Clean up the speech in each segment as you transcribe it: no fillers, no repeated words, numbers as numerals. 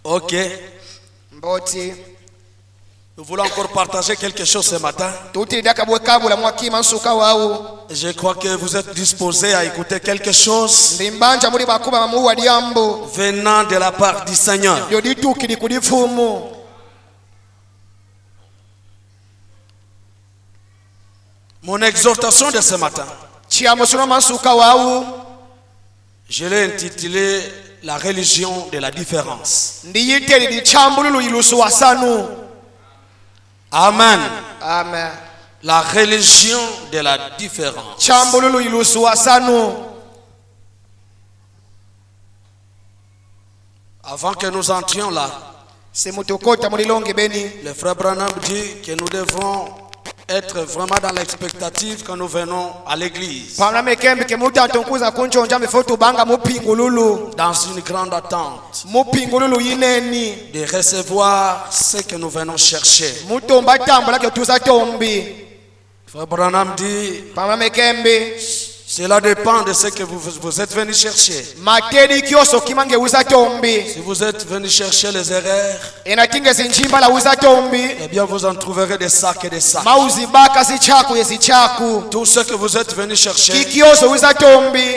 Ok. Nous voulons encore partager quelque chose ce matin. Je crois que vous êtes disposés à écouter quelque chose venant de la part du Seigneur. Mon exhortation de ce matin, je l'ai intitulé La religion de la différence. Amen. Amen. La religion de la différence. Avant que nous entrions là, le frère Branham dit que nous devons être vraiment dans l'expectative quand nous venons à l'église. Dans une grande attente de recevoir ce que nous venons chercher. Frère Branham dit, cela dépend de ce que vous êtes venu chercher. Si vous êtes venu chercher les erreurs, eh bien vous en trouverez des sacs et des sacs. Tout ce que vous êtes venu chercher,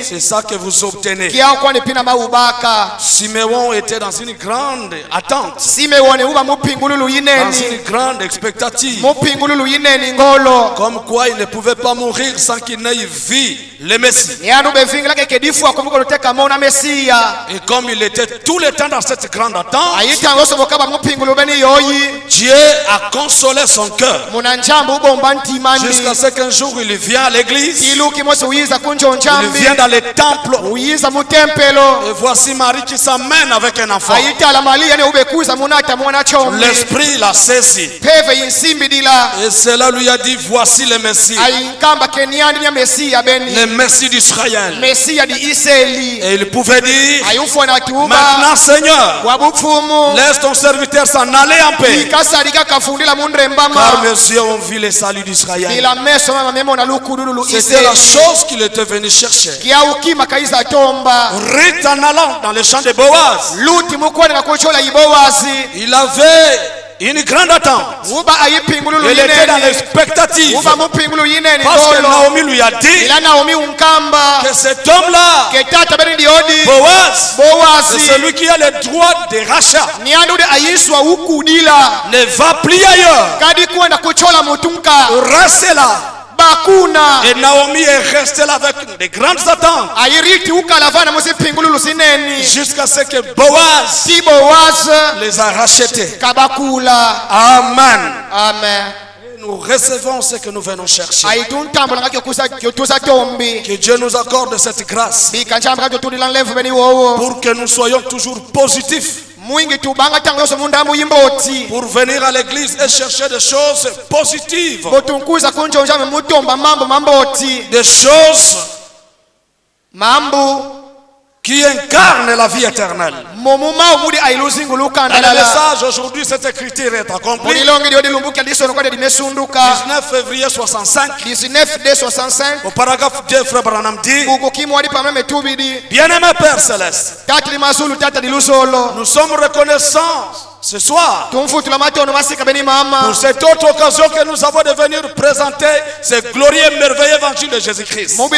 c'est ça que vous obtenez. Siméon était dans une grande attente, dans une grande expectative, comme quoi il ne pouvait pas mourir sans qu'il n'ait vu le Messie. Et comme il était tout le temps dans cette grande attente, Dieu a consolé son cœur jusqu'à ce qu'un jour il vient à l'église, il vient dans le temple, et voici Marie qui s'amène avec un enfant. L'esprit l'a saisi et cela lui a dit, voici le Messie, le Messie d'Israël. Et il pouvait dire, maintenant Seigneur, laisse ton serviteur s'en aller en paix, car mes yeux ont vu le salut d'Israël. C'était la chose qu'il était venu chercher. Ruth, en allant dans le champ de Boaz, il avait une grande attente. Il était dans l'expectative, parce que Naomi lui a dit que cet homme-là, Boaz, c'est celui qui a le droit de rachat, ne va plus ailleurs, reste là. Et Naomi est restée là avec de grandes attentes jusqu'à ce que Boaz les a rachetés. Amen. Amen. Nous recevons ce que nous venons chercher. Que Dieu nous accorde cette grâce pour que nous soyons toujours positifs, pour venir à l'église et chercher des choses positives, des choses qui incarnent la vie éternelle. Dans le message aujourd'hui, cette écriture est accomplie. 19 février 65, au paragraphe 2, frère Branham dit, bien-aimé Père Céleste, nous sommes reconnaissants ce soir pour cette autre occasion que nous avons de venir présenter ce glorieux et merveilleux évangile de Jésus-Christ. Nous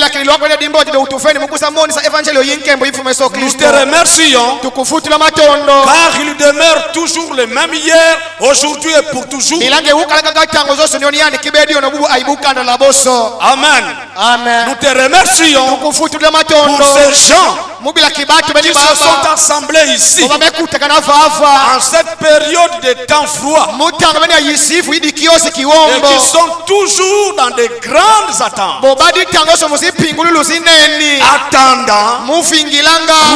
te remercions car il demeure toujours le même hier, aujourd'hui et pour toujours. Amen. Amen. Nous te remercions pour ces gens qui se sont assemblés ici en cette période de temps froid et qui sont toujours dans de grandes attentes, attendant,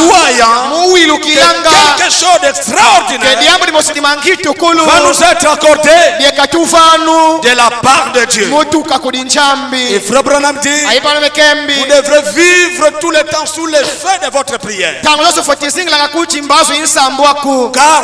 croyant que quelque chose d'extraordinaire va nous être accordé de la part de Dieu. Et frère Branham dit, vous devrez vivre tout le temps sous l'effet de votre prière, car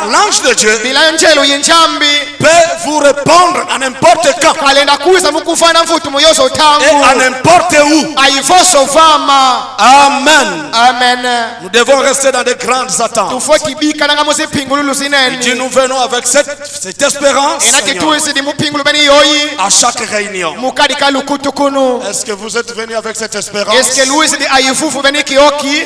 l'ange de Dieu Dieu bilanjelo yenjambi peut vous répondre à n'importe quand kalenda kuza mukufana mfutu moyozo et tangu à n'importe où. aivoso vama. Amen. Amen. Nous devons rester dans de grandes attentes. Tufoti bika nanga muzipingululu Et zineni. Dieu, nous venons avec cette espérance, Enati Seigneur, tuwisi di mupingulu beni yoyi. à chaque réunion. Mukadi kalukutu kunu. Est-ce que vous êtes venus avec cette espérance? Eske luisi di aifufu beni kioki.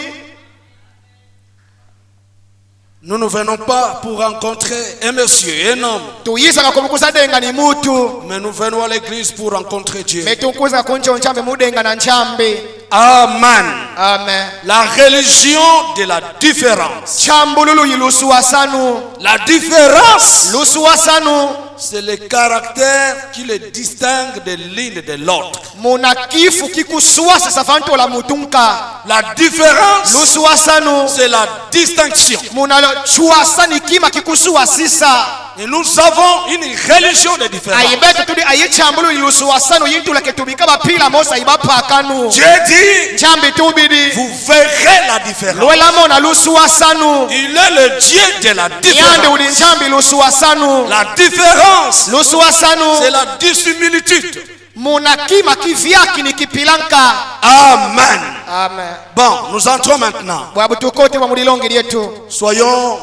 Nous ne venons pas pour rencontrer un monsieur, un homme, Tuyisa ngakomukuza denga ni mutu. mais nous venons à l'église pour rencontrer Dieu. Metukuza kuncho nchambe mudenga na nchambe. Amen. Amen. La religion de la différence. Chambululu yilusuwasanu. La différence, Lusuwasanu. c'est le caractère qui le distingue de l'une et de l'autre. Munakifu kikusuwasa safanto la mutunka. La différence, Lusuwasanu. c'est la distinction. Munachuwasani kima kikusuwasisa. Et nous avons une religion de différence. Ayibetu tudi ayichambulu yilusuwasanu yintula ketubika bapila mosa ibapakanu. Dieu dit, Chambi tubidi. vous verrez la différence. Lwela mona lusuwasanu. Il est le Dieu de la Yande différence. uli nchambi lusuwasanu. La différence, Lusuwasanu. c'est la dissimilitude. Munakima kivyaki ni kipilanka. Amen. Amen. Bon, nous entrons maintenant. Bwabutukote bwa mulilongi lyetu. Soyons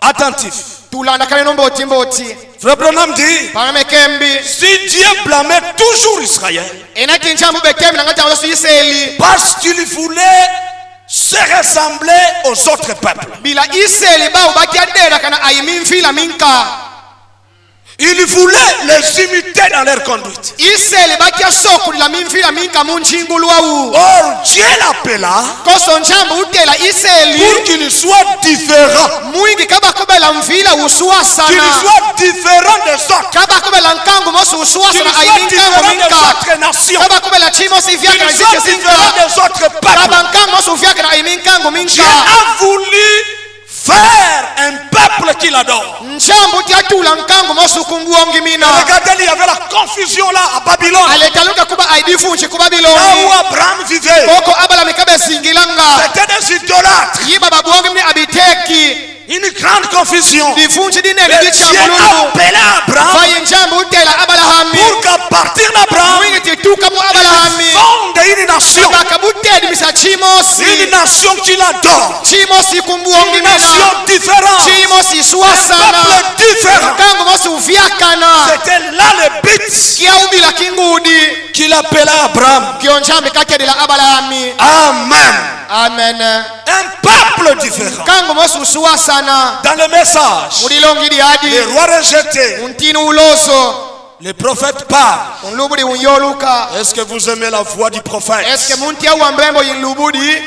attentifs. Tulandakane nomboti mboti. Frère Branham dit, Parame kembi. si Dieu blâmait toujours Israël, Enati nchambu bekembi nangati awasu Iseli. parce qu'il voulait se ressembler aux autres peuples. Bila Iseli ba ubaki adera kana ayimimfila minka. Il voulait les imiter dans leur conduite. Iseli baki asoko la mimfila minka munchingulu au. Or, Dieu l'appela Koso nchambu utela Iseli. pour qu'il soit différent. Mwingi kaba kobela mfila usua Qu'il sana. soit différent des autres. Kaba kobela nkangu mosu usua Qu'il sana soit ayiminka différent des minka. autres nations. Kaba kobela chimo si vyaka na Qu'il soit zike différent sinka. des autres peuples. Kaba nkangu mosu vyaka na ayiminkangu Dieu minka. a voulu faire un peuple qu'il adore. Nchambu tiatula nkangu mosu kunguongi mina. Regardez, il y avait la confusion là à Babylone. Aletaluka kuba aidifunchi kuba Là Babiloni. où Abraham vivait, Koko abala mikabe singilanga. c'était des idolâtres. Yiba babuongi mni abiteki. Une grande confusion. Difunchi dinene Et Dieu dichambululu. appelait Abraham Fayi nchambu utela abalahami. pour qu'à partir d'Abraham, Mwingi tituka mu abalahami. fonde une nation. Bakabutedi misa Une chimosi. nation qu'il adore. Chimosi kumbuongi Une mina. nation différente. Chimosi Un suasana. peuple différent. Kangu mosi uvyakana. C'était là le but Kiaubila kingudi. qu'il appelait Abraham. Kionchambi kakedi la abalahami. Amen. Amen. Un peuple différent. Kangu mosi usuasana. Dans le message, Mulilongi les diadi. rois rejetés, Untini uloso. les prophètes parlent. Unlubudi unyoluka. Est-ce que vous aimez la voix du prophète? Eske muntia uambembo yinlubudi.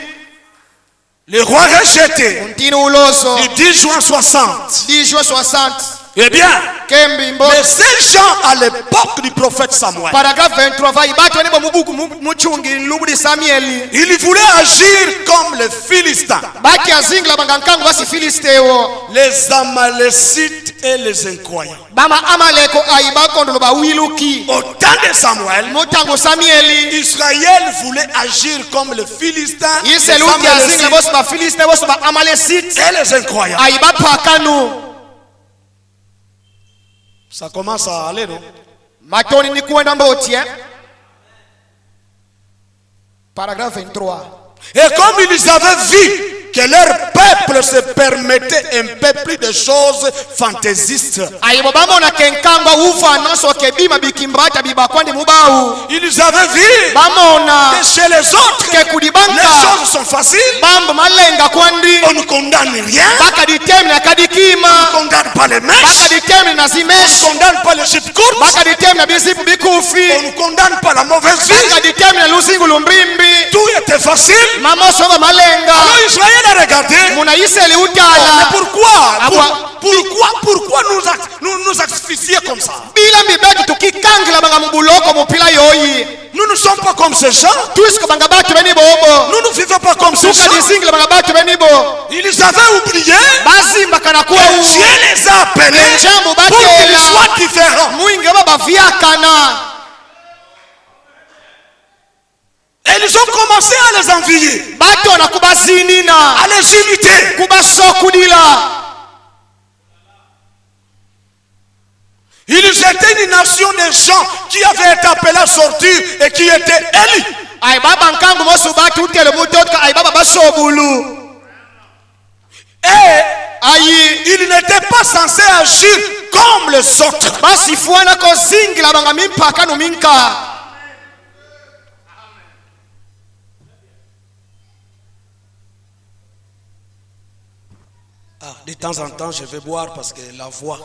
Les rois rejetés, Untini uloso. du 10 juin 60. 10 juin 60. Eh bien, Kembi mbo. mais ces gens à l'époque du prophète Samuel, Paragraphe 23 vai bato nebo mubuku muchungi nlubudi Samueli. ils voulaient agir comme les Philistins, Baki azingla bangankangu basi Filisteo. les Amalécites et les incroyants. Bama amaleko aibakondolo bawiluki. Au temps de Samuel, Mutango Samueli. Israël voulait agir comme les Philistins, les Iseluki azingla Amalécites bosi ba Filisteo bosi ba Amalekite. et les incroyants. Aibapakanu. Ça commence à aller, non? Matoni ni kuenda mboti Paragraphe 23. Et comme ils avaient vu que leur peuple se permettait un peu plus de choses fantaisistes, Aibo bamona kenkamba ufa naso kebima bikimbata bibakwandi mubau. ils avaient vu Bamona que chez les autres, ke les kudibanga. choses sont faciles. Bambo malenga kwandi. On ne condamne rien. Baka ditemni akadikima. On ne condamne pas les Baka mèches. ditemni na On ne zimeshi. condamne pas les chips courtes. Baka ditemni na bisipu bikufi. On ne condamne pas la mauvaise Baka vie. ditemni na luzingu lumbimbi. Tout était facile. Mamoso ba malenga. Alors Israël a regardé. Muna Iseli Mais utala. pourquoi nous asphyxier comme ça? Bila mibetu tukikangila banga mubuloko mupila yoyi. Nous ne sommes pas comme ces gens. Tuisko banga batu beni bobo. Nous ne vivons pas comme ces Tuka gens. disingila banga batu beni bo. Ils avaient oublié Bazimba kana kuwa que Dieu les a appelés Njambo pour qu'ils batela. soient différents. Mwingi baba vyakana. Et ils ont commencé à les envier, Bato na kubazinina. à les imiter. Kubasokudila. génération de gens qui avaient été appelés à sortir et qui étaient élus. Et il n'était pas censé agir comme les autres. De temps en temps, je vais boire parce que la voix.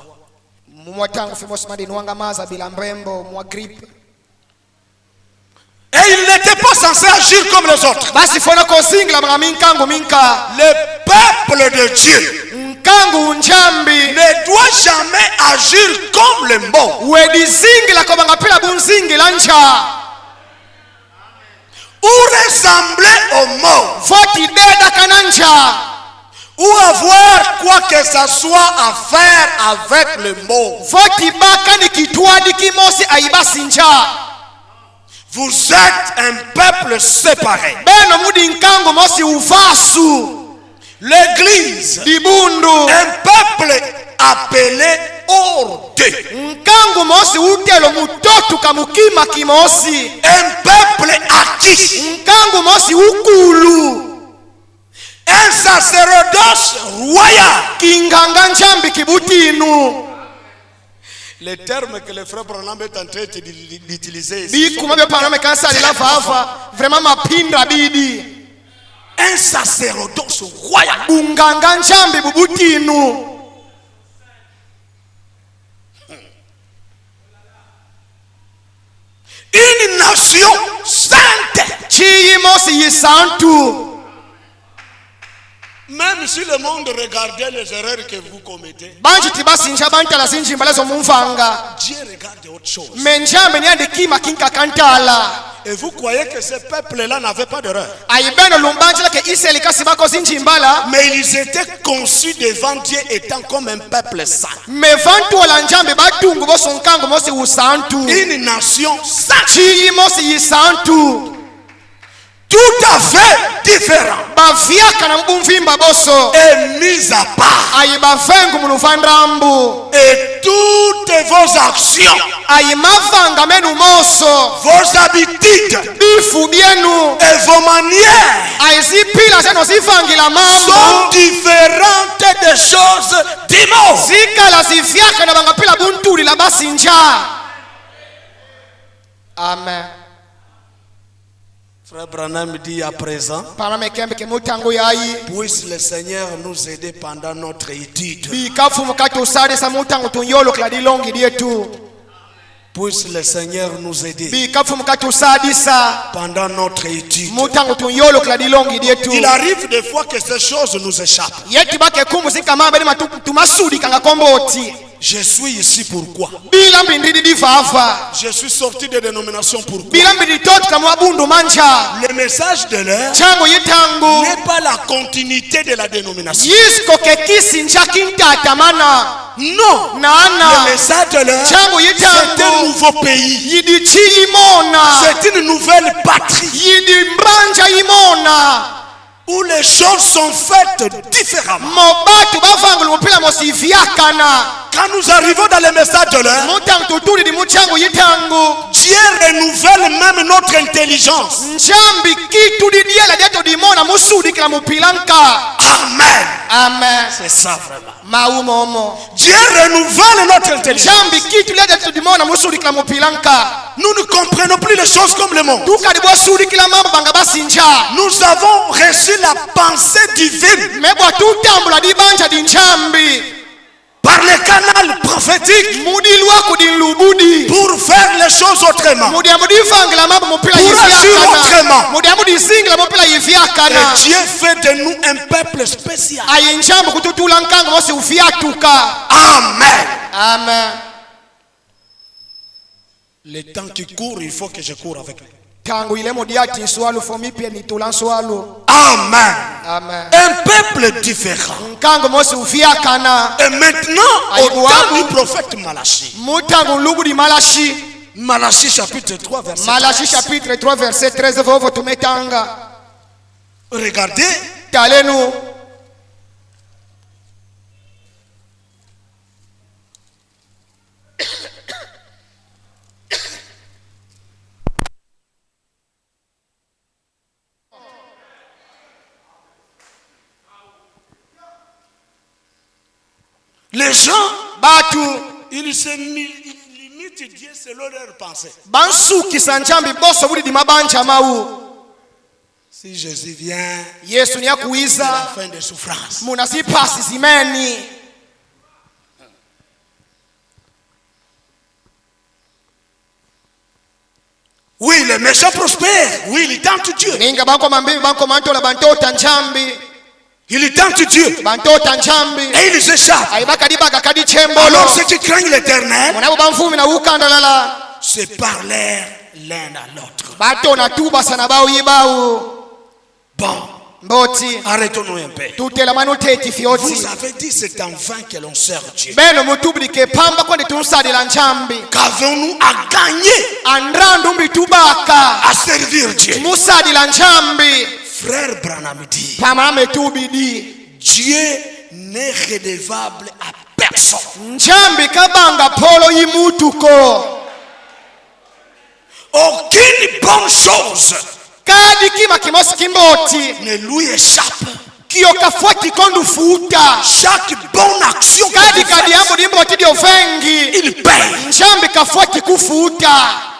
Et il n'était pas censé agir comme les autres. Le peuple de Dieu ne doit jamais agir comme les mots. Ou ressembler aux mots. Ou avoir quoi que ce soit à faire avec le mot. Vous êtes un peuple séparé. L'église, un peuple appelé hors d'eux. Un peuple acquis. Un sacerdoce royal. Les termes que le frère Branham est en train d'utiliser ici. Un sacerdoce royal. Une nation sainte. Même si le monde regardait les erreurs que vous commettez, Dieu regarde autre chose. Et vous croyez que ce peuple-là n'avait pas d'erreur? Mais ils étaient conçus devant Dieu étant comme un peuple saint. Une nation sainte. Tout à fait différent. Et mis à part. Et toutes vos actions, vos habitudes et vos manières sont différentes des choses du monde. Amen. Frère Branham dit à présent, puisse le Seigneur nous aider pendant notre étude. Puisse le Seigneur nous aider pendant notre étude. Il arrive des fois que ces choses nous échappent. Je suis ici pourquoi? Je suis sorti de dénomination pourquoi? Le message de l'heure n'est pas la continuité de la dénomination. Non. Le message de l'heure, c'est un nouveau pays. C'est une nouvelle patrie où les choses sont faites différemment. Quand nous arrivons dans le message de l'heure, Dieu renouvelle même notre intelligence. Amen. Amen. C'est ça vraiment. Dieu renouvelle notre intelligence. Nous ne comprenons plus les choses comme le monde. Nous avons reçu la pensée divine par le canal prophétique pour faire les choses autrement, pour agir autrement. Et Dieu fait de nous un peuple spécial. Amen. Amen. Le temps qui court, il faut que je cours avec lui. Amen. Amen. Un peuple différent. Et maintenant, au temps du prophète Malachi. Malachi chapitre 3 verset 13. Regardez. Les gens, batu ils limitent Dieu selon leurs pensées. bansukisa njambi boso buli dimabanja mau. Si Jésus vient, Yesu c'est la niyakuiza fin des souffrances. munazipasi zimeni. Oui, les méchants prospèrent. Oui, ils tentent Dieu. Ninga banko mambibi banko mantola bantota njambi. Ils tentent Dieu. Bantota njambi. Et ils échappent. Aibaka dibaka kadi chembolo. Alors ceux qui craignent l'Éternel Munabo bamfumi na ukandalala. se parlèrent l'un à l'autre. Bato na tuba sana bau yibau. Bon, Mboti. arrêtons-nous un peu. Tutela manuteti fioti. Vous avez dit c'est en vain que l'on sert Dieu. Beno mutubulike pamba kwandi tunsadila njambi. Qu'avons-nous à gagner Andrandu mbitubaka. à servir Dieu? Musadila njambi. Frère Branham dit, Pamame tubidi. Dieu n'est redevable à personne. Njambi kabanga polo yimutuko. Aucune bonne chose Kadi kima kimosi kimboti. ne lui échappe. Kiyo kafuati kondu futa. Chaque bonne action que Kadi vous kadi faites, yambo dimboti dio vengi. il paye. Njambi kafuati kufuta.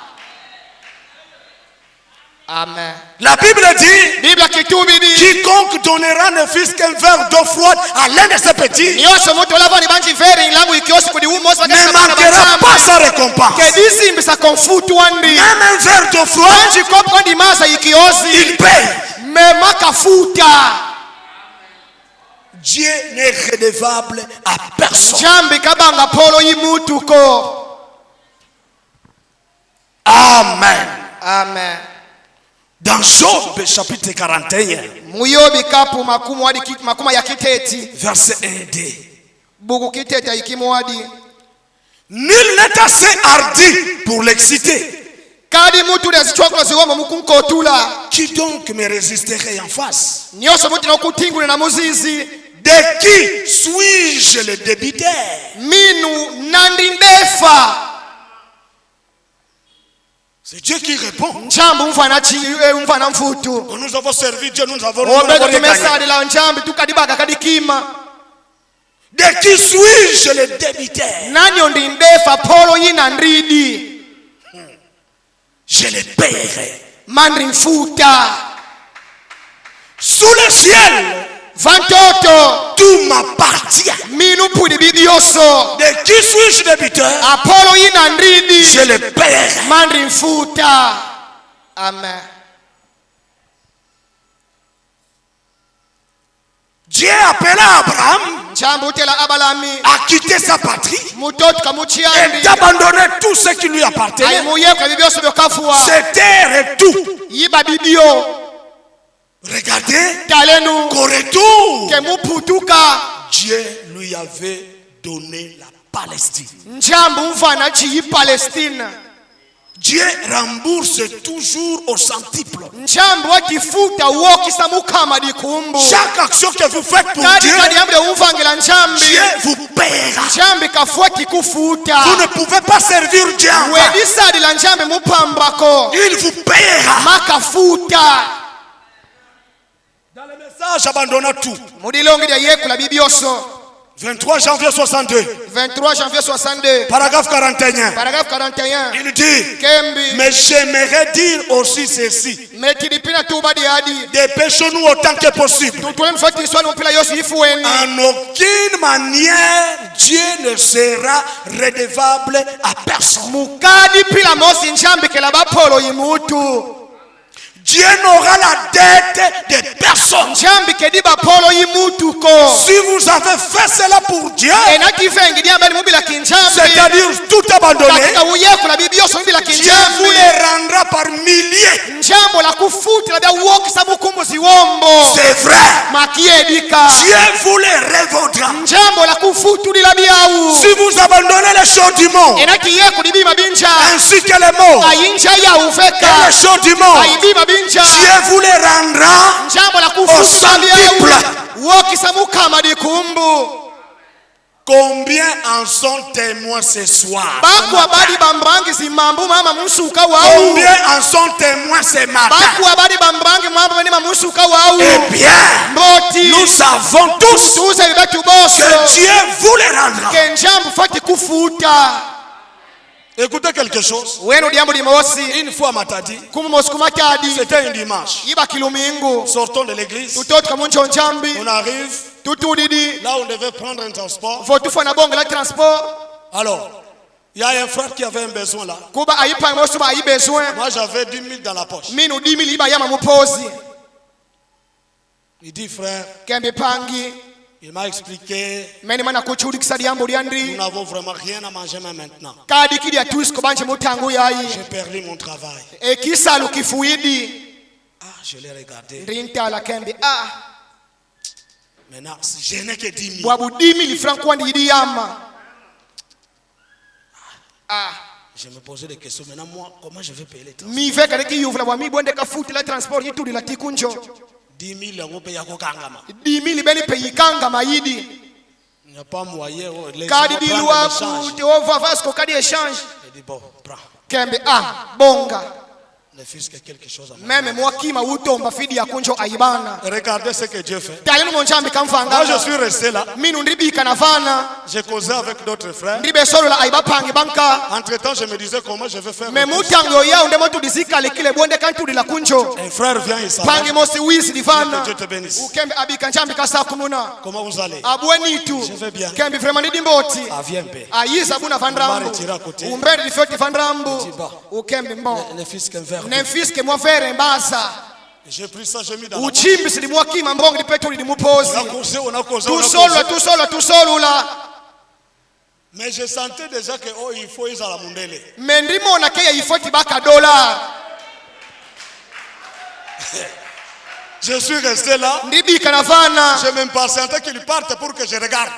Amen. La Bible dit, Biblia kitubidi. quiconque donnera ne fût qu'un verre d'eau froide à l'un de ses petits Nyoso moto lava ni banji veri langu ikiosi kudi umo sa ne manquera pas sa récompense. Kedisi mbisa konfutu wandi. Même un verre d'eau froide, Banji kopo ndi masa ikiosi. il paye. Mema kafuta. Dieu n'est redevable à personne. Njambi kabanga polo yimutuko. Amen. Amen. Dans Job chapitre 41, Muyobi kapu makumu wadi makuma ya kiteti. verset 1d. Buku kiteti ya ikimu wadi. Nul n'est assez hardi pour l'exciter. Kadi mutu na zichwako ziwamo mukunko tula. Qui donc me résisterait en face? Nyoso mutu na kutingule na muzizi. De qui suis-je le débiteur? Minu nandindefa. C'est Dieu qui répond. Njambi mfana chi mfana mfutu. Nous avons servi Dieu, nous avons Obega gagné. tumesadi la njambi tukadibaga kadikima. De qui suis-je le débiteur? Nanyo ndindefa polo yina ndridi. Je le paierai. Mandri mfuta. Sous le ciel, Vantoto. tout m'appartient. Minu pudi bibioso. De qui suis-je débiteur? Apolo yina ndridi. Je le paierai. Mandri mfuta. Amen. Dieu appela Abraham Njambi utela abalami. à quitter sa patrie Mutoto et kamuchiandi. d'abandonner tout ce qui lui appartenait. Aimuye kwa bibioso byokafua. Ses terres et tout. Yiba bibio. Regardez, Talenu. qu'au retour, Kemuputuka. Dieu lui avait donné la Palestine. Njambi mfana chi Palestine. Dieu rembourse toujours au centuple. Njambi wakifuta wokisa mukama dikumbu. Chaque action que vous faites pour Kadi Dieu, kadi amde umvangela njambi. Dieu vous paiera. Njambi kafuati kufuta. Vous ne pouvez pas servir Dieu en vain. Wedisadi la njambi mupambako. Il vous paiera. Makafuta. Dans le message, abandonnant tout. Mudilongi dia yekula bibioso. 23 janvier 62, 23 janvier 62. paragraphe 41. Paragraphe 41. Il dit, Kembi. mais j'aimerais dire aussi ceci. Metilipina tuba di adi. Dépêchons-nous autant que possible. Tutule mfati swali mpila yosi ifueni. En aucune manière, Dieu ne sera redevable à personne. Mukadi pila mosi njambi kela bapolo yimutu. Dieu n'aura la dette de personne. Njambi kediba polo yimutu ko. Si vous avez fait cela pour Dieu, Enaki vengi dia mbele mubila kinjambi. c'est-à-dire tout abandonné, Katika uyeku la bibioso mubila Dieu vous kinjambi. les rendra par milliers. Njambo la kufuti la bia uokisa mukumbu ziwombo. C'est vrai. Makiedika. Dieu vous les revaudra. Njambo la kufutu di la biau. Si vous abandonnez les choses du monde, Enaki yeku di bima binja. ainsi que les mots Ayinja ya et uveka. les choses du monde, Aibima binja. Dieu vous les rendra Njambo la au kufutu la centuple. biau. Uokisa mukama dikumbu. Combien en sont témoins ce soir? Combien en sont témoins ce matin? Eh bien, nous savons tous que Dieu vous les rendra. Écoutez quelque chose. Une fois Matadi, c'était un dimanche. Sortons de l'église. On arrive. Là on devait prendre un transport. Alors, il y a un frère qui avait un besoin là. Moi j'avais 10 000 dans la poche. Il dit frère, il m'a expliqué, nous n'avons vraiment rien à manger même maintenant. J'ai perdu mon travail. Ah, je l'ai regardé. Maintenant, je n'ai que 10 000. Je me posais des questions. Maintenant, moi, comment je vais payer les transports? 10 000, on paye à Kokangama. 10 000, il n'y a pas moyen. Les gens prennent l'échange. Il dit, bon, prends. Le fils que quelque chose à faire. Regardez ce que Dieu fait. Moi je suis resté là. J'ai causé avec d'autres frères. Entre temps je me disais comment je vais faire. Un frère vient ici. Que Dieu te bénisse. Comment vous allez? Je vais bien. Ah viens un peu. On va retirer à côté. Le fils qu'un verre. J'ai pris ça, j'ai mis dans la poche. On a causé. Mais je sentais déjà que il faut ils à la mundele. Je suis resté là. Je m'impatientais qu'il parte pour que je regarde.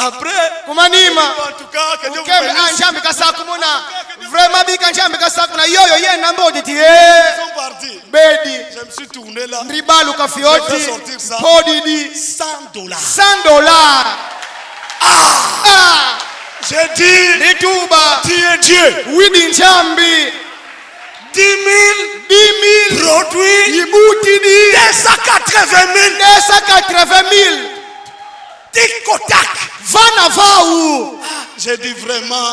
Après, en tout cas, que Dieu vous bénisse. Ils sont partis. Je me suis tourné là. Je vais sortir ça. $100. J'ai dit, tu es Dieu. 10 000 produits, 280 000. Tic-tac. J'ai dit vraiment.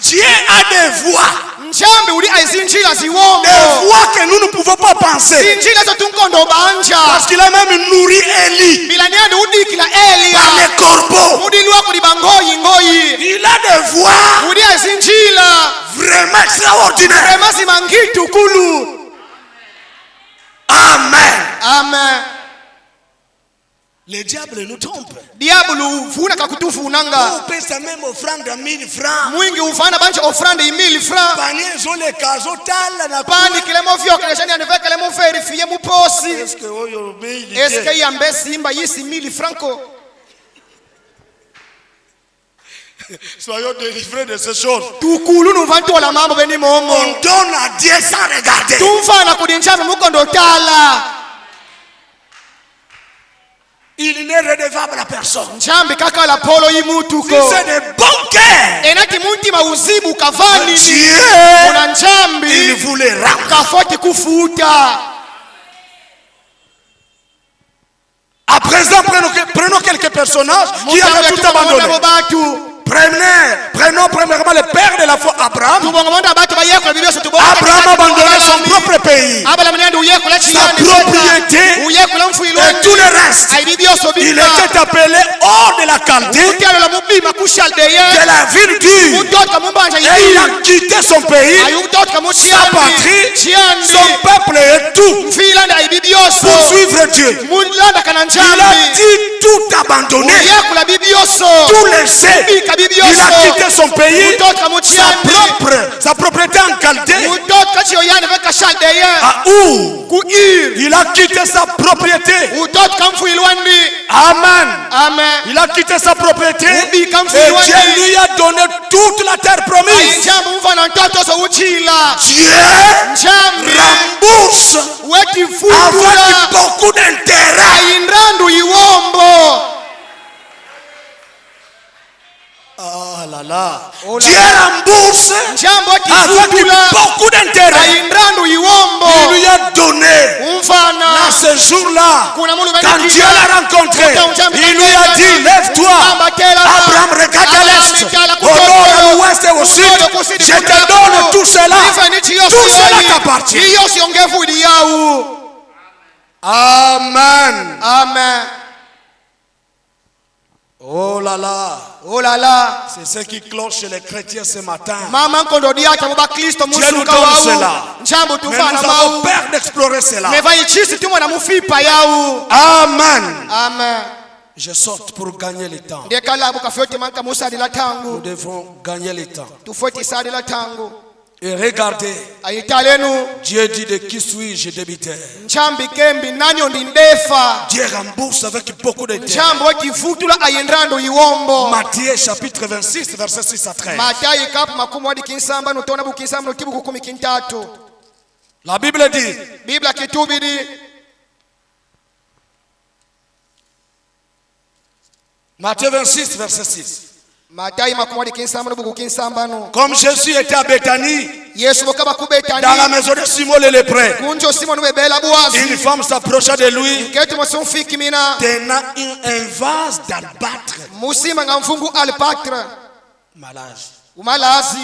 Dieu a des voix. Des voix que nous ne pouvons pas penser. Parce qu'il a même nourri Élie par les corbeaux. Il a des voix vraiment extraordinaires. Amen. Le diable nous trompe. On peut ça même offrande de 1000 francs. Soyons délivrés de ces choses. On donne à Dieu sans regarder. Il n'est redevable à personne. Si c'est de bon cœur, Dieu, il voulait rendre. À présent, prenons quelques personnages qui avaient tout abandonné. Prenons premièrement le père de la foi, Abraham. Abraham a abandonné son propre pays, sa propriété et tout le reste. Il était appelé hors de la Chaldée, de la ville dure. Et il a quitté son pays, sa patrie, son peuple et tout pour suivre Dieu. Il a dit tout abandonner, tout laisser. Il a quitté son pays, sa propriété en Chaldée. À Our, il a quitté sa propriété Amen. Amen. Il a quitté sa propriété Ubi et kamfirwa Dieu lui a donné toute la terre promise. njambi umfana ntoto so uchila Dieu njambi rembourse wetifundula avec beaucoup d'intérêt. ayinrandu iwombo. Ah là là. Oh là Dieu rembourse njambi avec wetifundula beaucoup d'intérêt. ayinrandu iwombo Il lui a donné umfana à ce jour-là. kuna mulu Quand Dieu l'a rencontré, il lui a dit, lève-toi. Abraham, regarde à l'est, au nord, à l'ouest et au sud. Je te donne tout cela. Tout cela t'appartient. iyo siongevu yau. Amen. Amen. Oh là là. Oh là là. C'est ce qui cloche chez les chrétiens ce matin. Mama nkondodiacha muba Kristo Dieu nous musuka donne wau. cela. Njambo Mais tufana nous avons mau. peur d'explorer cela. Meva ichisi tumo na mufipa yau. Amen. Amen. Je saute pour gagner le temps. Ndekala bukafyote manka musadi la Nous tangu. devons gagner le temps. Tufoti sadi la tangu. Et regardez, Ayitalenu Dieu dit de qui suis-je débiteur. nchambi kembi nanyo ndindefa. Dieu rembourse avec beaucoup de temps. Nchambo wetifutula ayindrando iwombo. Matthieu chapitre 26 verset 6 à 13. Matayi kapu makumu hadi kinsamba nutona bukinsamba nutibu kukumi kintatu. La Bible dit, Biblia kitubidi Matthieu 26 verset 6. Matayi makumu hadi kinsamba nubuku kinsamba no. Comme Jésus était à Béthanie, Yesu bokaba kubetani. dans la maison de Simon le lépreux, Kunjo Simon bebela buwazi. une femme s'approcha de lui, Ketu musumfiki mina. tenant un vase d'albâtre Musima nga mfungu alpatre. malade, Umalazi.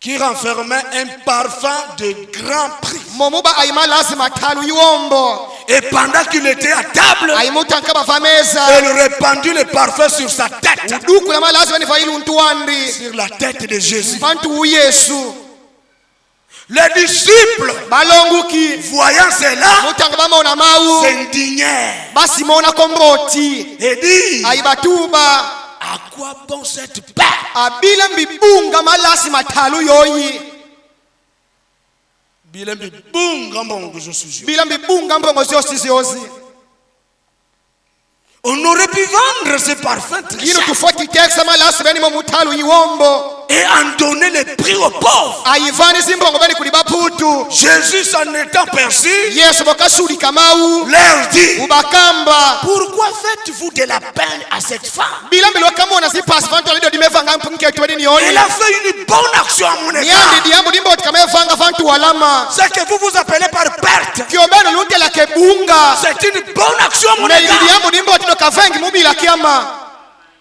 qui renfermait un parfum de grand prix. Momuba aimalazi matalu iwombo. Et pendant qu'il était à table, Aimuta nkaba fameza. elle répandit le parfum sur sa tête, Uduku la malazi wani failu ntuandi. sur la tête de Jésus. Mpantu Yesu. Les disciples, Balonguki. voyant cela, Mutanga bamona mau. s'indignèrent Basi mona komboti. et dirent, Aibatuba. à quoi bon cette paix? Abila mbibunga malasi matalu yoyi. Bilembi bunga mbongo je suis. Bila mbibunga mbongo ziosi ziozi. On aurait pu vendre ce parfum très Gino cher tufoti teksa malasi beni mo mutalu iwombo. et en donner le prix aux pauvres. Aivani zimbongo beni kulibaputu. Jésus s'en étant aperçu, Yesu bokasuli kamau. leur dit, Ubakamba. pourquoi faites-vous de la peine à cette femme? Bila mbilo kamona si pass vanto lido dimevanga mpunke twedi nioni. Elle a fait une bonne action à mon Niandi égard. diambo dimbo tikamevanga vantu walama. Ce que vous vous appelez par perte, Kiobeno lunte la kebunga. c'est une bonne action à mon Neli égard. diambo dimbo tino kavengi mubila kiama.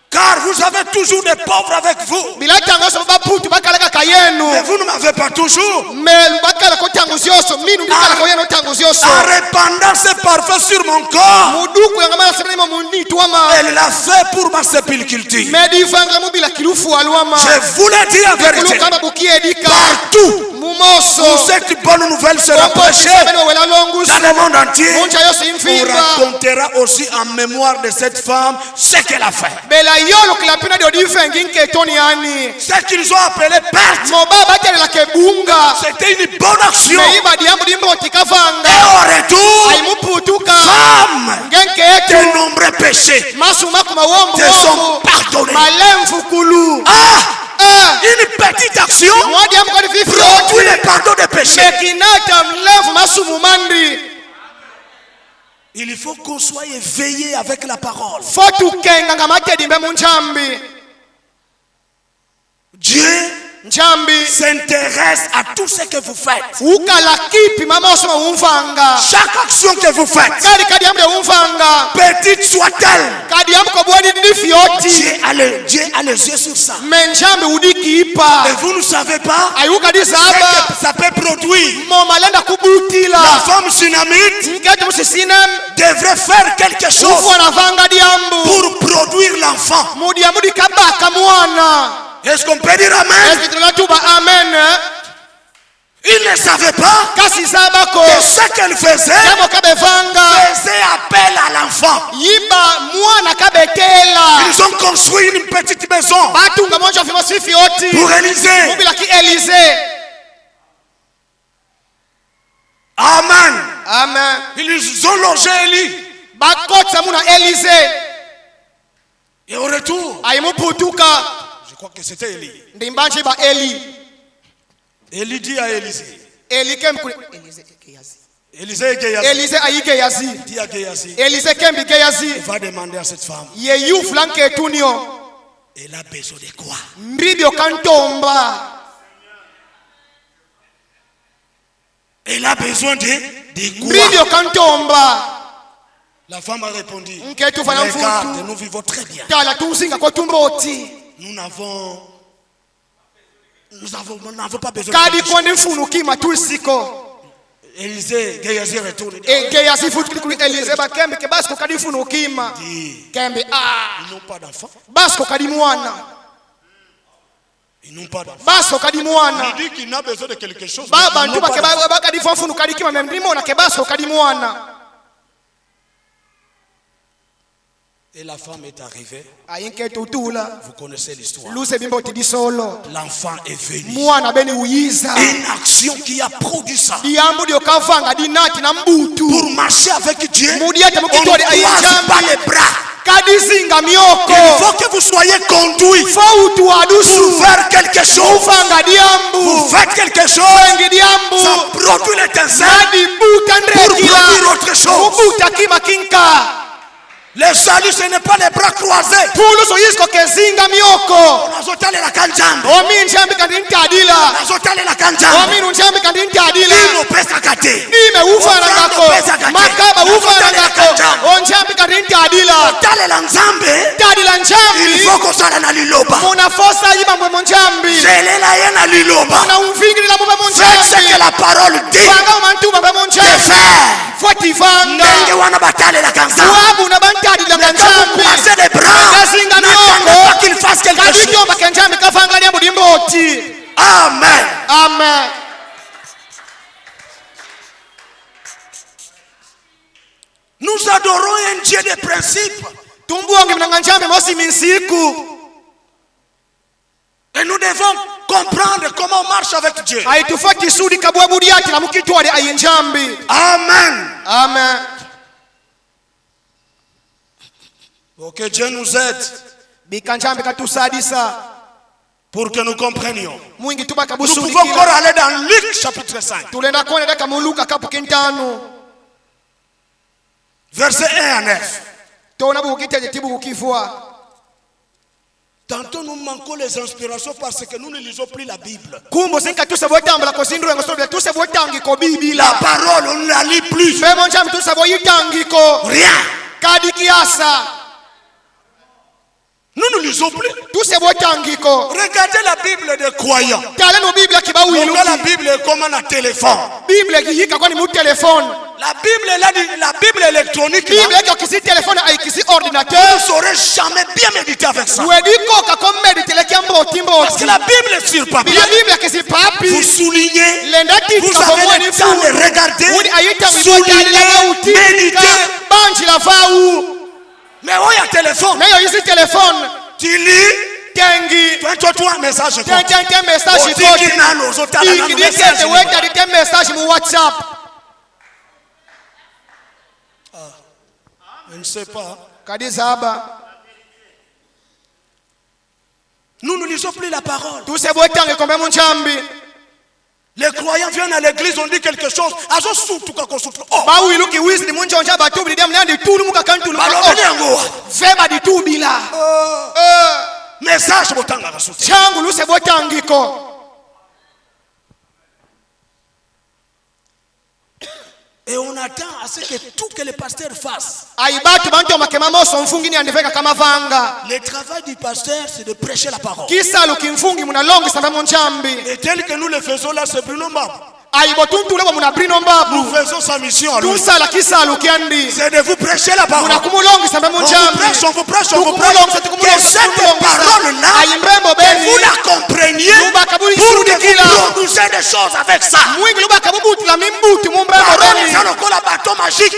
Car vous avez toujours des pauvres avec vous. Bila tango so baputu bakalaka Mais kayenu. vous ne m'avez pas toujours. Mel bakala ko tango zioso minu bikala ko yeno tango zioso. En répandant ce parfum sur mon corps, Muduku yangamala sebele mo munitu ama. elle l'a fait pour ma sépulture. Medi vanga mubila kilufu alwama. Je vous l'ai dit en vérité. Kama buki edika. Partout Mumoso. où cette bonne nouvelle sera prêchée dans le monde entier, Muncha yoso on imfimba. racontera aussi en mémoire de cette femme ce qu'elle a fait. Bela yolo kilapina dio difengi nketoni yani. Ce qu'ils ont appelé perte, Mobaba tele la kebunga. c'était une bonne action. Meiba diambo dimbo tikavanga. Et au retour, Aimuputuka. femme, Ngenke de yetu. nombreux péchés Masuma kuma wombo te sont wombo. pardonnés. Malemfu kulu. Une petite action Mwadi amko ni fifi. produit le pardon des péchés. Mekinata mlefu masumu mandi. Il faut qu'on soit éveillé avec la parole. Fotu kenga ngamate dimbe munchambi. Dieu Nchambi. s'intéresse à tout ce que vous faites. Ukala kipi mama osoma umfanga. Chaque action que vous faites, Kadi kadi amde umfanga. petite soit-elle, Kadi amko bwadi nifioti. Dieu a les yeux sur ça. Menchambi udiki ipa. Et vous ne savez pas Ayuka di ce saba. que ça peut produire. Mo malenda kubutila. La femme sunamite Ngetu musisinem. devrait faire quelque chose Ufu anavanga diambu. pour produire l'enfant. Mudi amudi kabaka mwana. Est-ce qu'on peut dire amen? Est-ce que tunatuba amen? Il ne savait pas Kasi sabako. que ce qu'elle faisait Yamo kabevanga. faisait appel à l'enfant. Yiba mwana kabetela. Ils ont construit une petite maison Batunga monja fimo sifi oti. pour Élisée. Mubila ki Élysée. Amen. Amen. Ils ont logé Élie. Bakotsa muna Élysée. Et au retour, Aimuputuka. je crois que c'était Élie. Ndimbanji ba Eli. Élie dit à Élisée. Eli kem kule. Élisée Gehazi. Élysée ayi Gehazi. Dit à Gehazi. Élysée kembi Gehazi. Va demander à cette femme. Yeyu flanke tunio. Elle a besoin de quoi? Mbibyo kantomba. Elle a besoin de quoi? Mbibyo kantomba. La femme a répondu. Regarde, nous vivons très bien. Nous n'avons pas besoin de choses. Élisée, Gehazi retourne. Ils n'ont pas d'enfant. Ils n'ont pas d'enfant. Il dit qu'il n'a besoin de quelque chose. Et la femme est arrivée. Vous connaissez l'histoire. L'enfant est venu. Une action qui a produit ça. Pour marcher avec Dieu, on ne croise pas les bras. Il faut que vous soyez conduits pour faire quelque chose. Vous faites quelque chose, ça produit l'étincelle pour produire autre chose. Le salut, ce n'est pas les bras croisés. Il faut qu'on soit dans liloba. Faites ce que la parole dit. Croiser les bras, n'attendez pas qu'il fasse quelque chose. Amen. Amen. Nous adorons un Dieu de principes. Et nous devons comprendre comment on marche avec Dieu. Amen. Amen. Pour que Dieu nous aide. Pour que nous comprenions. Nous pouvons encore aller dans Luc chapitre 5. Verset 1 à 9. Tantôt nous manquons les inspirations parce que nous ne lisons plus la Bible. La parole, on ne la lit plus. Rien. Nous ne lisons plus. Regardez la Bible des croyants. Regardez la Bible comme un téléphone. La Bible électronique, vous ne saurez jamais bien méditer avec ça. Parce que la Bible est sur papier. Vous soulignez, vous avez le temps de regarder, souligner, méditer. Mais où il y a téléphone? Tu lis. Toi, un message. Je ne sais pas. Nous ne lisons plus la parole. Les croyants viennent à l'église, on dit quelque chose. Message. Et on attend à ce que tout que les pasteurs fassent. Le travail du pasteur, c'est de prêcher la parole. Et tel que nous le faisons là, c'est Bruno Mbab. Nous faisons sa mission à lui. C'est de vous prêcher la parole. On vous prêche. Que cette parole-là, que vous la compreniez pour que vous produisez des choses avec ça. Parole, c'est encore la bâton magique.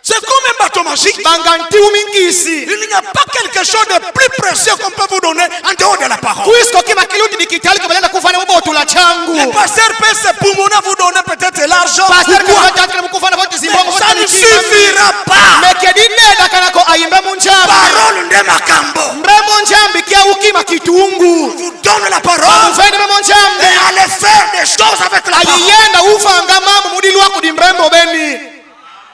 C'est comme même bateau magique. banganti uminkisi Il n'y a pas quelque chose de plus précieux qu'on peut vous donner en dehors de la parole. kuisko kima kiluti dikitali kabenda kufanya mubotu la changu Le pasteur peut se pulmoner vous donner peut-être l'argent. pastor Pourquoi? kama mukufana vote zimbongo Ça ne suffira pas. mekedine dakanako ayimbe munjambi Parole de Makambo. mrembo njambi kia ukima kitungu Vous donne la parole. mufende mrembo njambi Et allez faire des choses avec la parole. ayiyenda ufanga mambo mudili wako di mrembo beni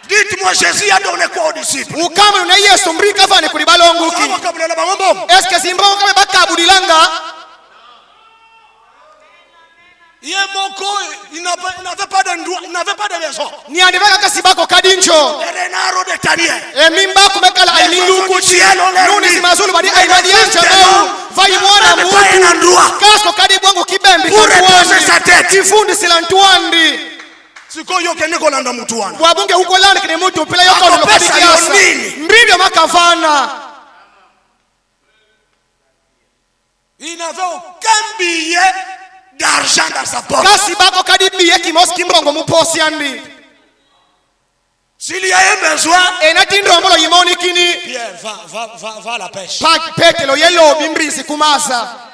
Dites-moi, Jésus a donné quoi aux disciples? ukama una yesu mrika fane kuli balonguki eske zimbongo kama bakabudilanga Il n'avait pas de maison. ni andivaka kasibako kadincho Renaro de Taniel. emimba kumekala aimilukuti nuni zimazulu badi aimadianja mau vai mwana mutu kasko kadi bwangu kibembi kifundi silantuandi Siko yoke niko landa mutu wana. bwabunge huko landa kine mutu pila yoko lokadi kiasa mbibyo makavana. Il n'avait aucun billet d'argent dans sa poche. Kasi bako kadi biye kimosi kimbongo muposi andi. S'il y a un besoin, enati ndombolo yimoni kini Pierre, va à la pêche. petelo yelo bimbrisi kumaza.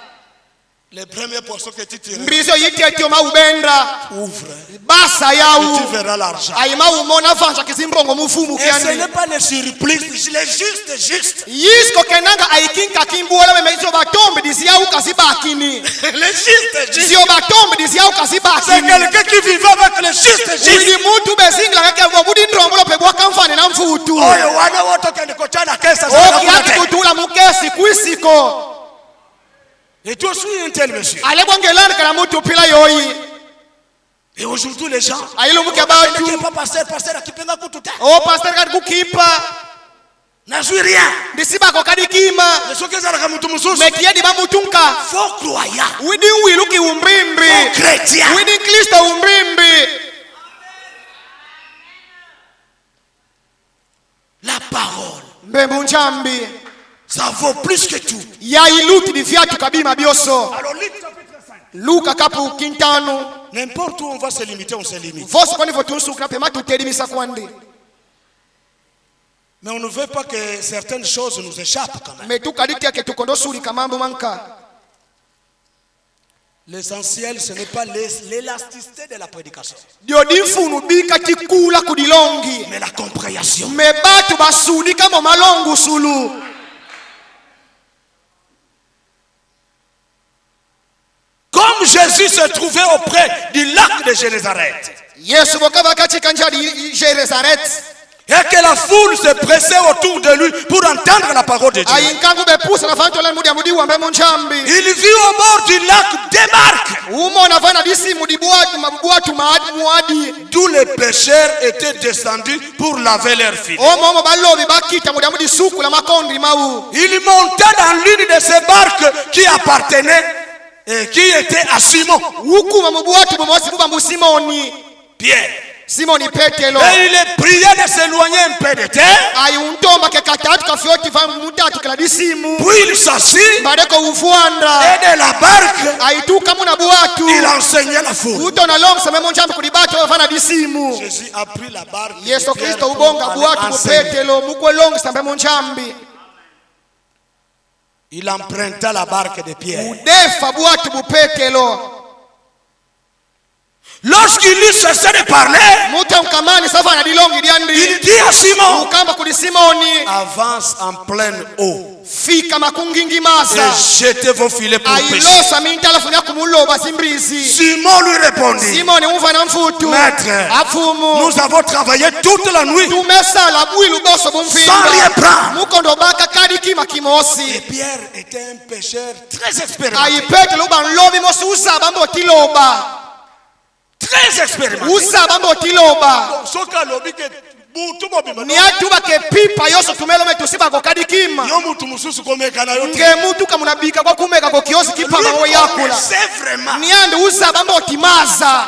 Les premiers poissons que tu tireras, Mbrizo yitete ma ubenda ouvre. basa Et yawu tu verras l'argent. ayima umona vanja kizimbongo mufumu Et ce kiandi n'est pas le surplus, c'est juste. yisko kenanga aikinka kimbuola memezo batombe disi yawu kasibakini Le juste. sio batombe disi yawu C'est kasibakini quelqu'un qui vivait avec le juste. uli mutu bezingla kake bobudi ndombolo pebwa kamfane na mfutu Oyo wana wote kendikochana kesa okiati kutula mukesi kwisiko Et toi aussi un tel monsieur. alebongelana kana mutu pila yoyi Et aujourd'hui les gens, ayilo muke qui batu n'est pas pasteur akipenga kututa. o pastor kadi kukipa N'a su rien. disibako kadi kima Les gens qui sont là mutu mususu. metiedi bamutunka Faux croyants. widi wiluki umbrimbi Faux chrétiens. widi kristo umbrimbi La parole, mbembu njambi ça vaut plus que tout. yailuti di viatu kabima bioso. Alors Luc chapitre 5. Luka kapu kintano N'importe où on va se limiter, on se limite. voso kwani votunsuka pema tutelimisa kwandi Mais on ne veut pas que certaines choses nous échappent quand même. metukaditi yake tukondo suli kamambo manka. L'essentiel, ce n'est pas l'élasticité de la prédication, Diodi mfunu bika tikula kudilongi mais la compréhension. me batu basudi kama malongu sulu. Comme Jésus se trouvait auprès du lac de Génézareth, Yesu bokava katika njadi Genesaret et que la foule se pressait autour de lui pour entendre la parole de Dieu, ayinkangu bepusa na fanto lan mudi amudi wambe munjambi il vit au bord du lac des barques, umo na vana disi mudi buatu muadi d'où les pêcheurs étaient descendus pour laver leurs filets. omo balobi bakita mudi amudi suku la makondi mau. Il monta dans l'une de ces barques qui appartenait et qui était à Simon, Ukuma mubuatu mumosi bubambu Simoni Pierre. Simoni Petelo Et il est prié de s'éloigner un peu de terre. ayuntomba ke katatu kafioti va mutatu kala disimu Puis il s'assit badeko ufuanda et de la barque, aituka muna buatu il enseignait la foule. uto na long sema monjambi kulibatu vana disimu. Jésus a pris la barque. de Yesu Pierre Kristo pour ubonga aller buatu enseigner. Petelo mukwe long sambe monjambi Il emprunta la barque de Pierre. udefa buatu bu Petelo Lorsqu'il eut cessé de parler, muta mkamani safa na dilongi il diandi dit à Simon, ukamba kuli Simoni avance en pleine eau fika makungingi et masa jetez vos filets pour pêcher. ailosa mintala funya kumuloba simbrizi. Simon lui répondit, Simoni uva na mfutu Maître, afumu nous avons travaillé toute la nuit tumesala bwilu boso sans rien bumfimba prendre. mukondo baka kadi kima Et kimosi Pierre était un pêcheur très expérimenté. ayipete loba nlobi mosi usaba mbo tiloba Très expérimenté. usaba mbo tiloba Soka lobi ke butu mobimba. ni atuba ke pipa yoso tumelo metusiba ko kadi kima Yo mutu mususu komeka na yo. nge mutu kamunabika kwa kumeka ko kiosi kipa mawe yakula C'est vraiment. ni ande usaba mbo timaza.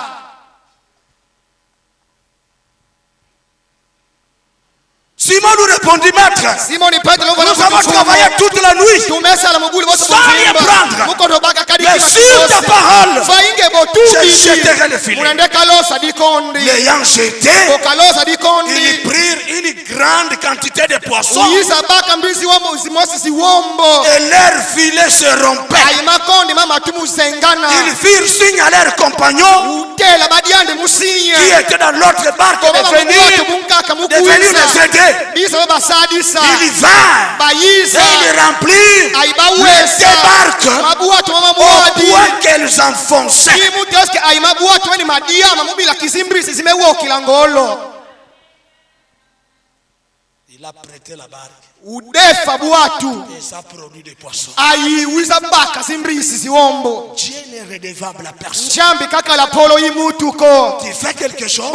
Simon lui répondit, maître, nous avons travaillé toute la nuit sans rien prendre. Mais sur ta parole, je jetterai le filet. L'ayant jeté, ils prirent une grande quantité de poissons et leur filet se rompait. Ils firent signe à leurs compagnons qui étaient dans l'autre barque de venir les aider. Ils vinrent et ils remplirent les barques au point qu'elles enfonçaient. Il a prêté la barque et ça produit des poissons. Dieu n'est redevable à personne. Tu fais quelque chose,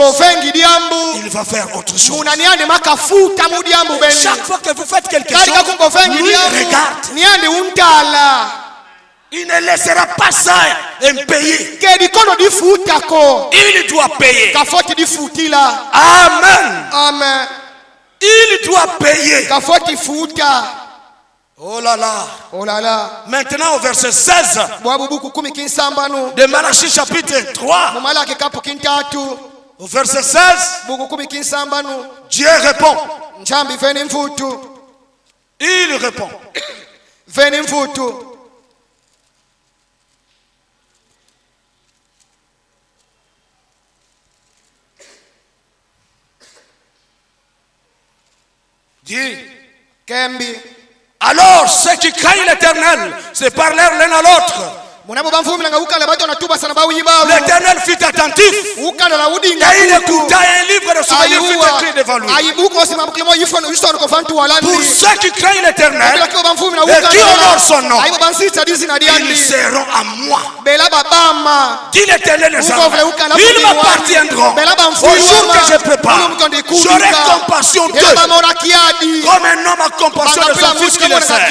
il va faire autre chose. Chaque fois que vous faites quelque chose, lui regarde. Il ne laissera pas ça impayé. Il doit payer. Amen. Amen. Il doit payer. Oh là là. Oh là là. Maintenant au verset 16 de Malachie chapitre 3. Au verset 16, Dieu répond. Il répond. Dit, alors ceux qui craignent l'Éternel se parlèrent l'un à l'autre. L'Éternel fut attentif et il écouta un livre de souvenirs fut écrit devant lui. Pour ceux qui craignent l'Éternel et qui honorent son nom, ils seront à moi. Dit l'Éternel des armées, ils m'appartiendront. Au jour que je prépare, j'aurai compassion d'eux comme un homme a compassion de son fils qui le sert.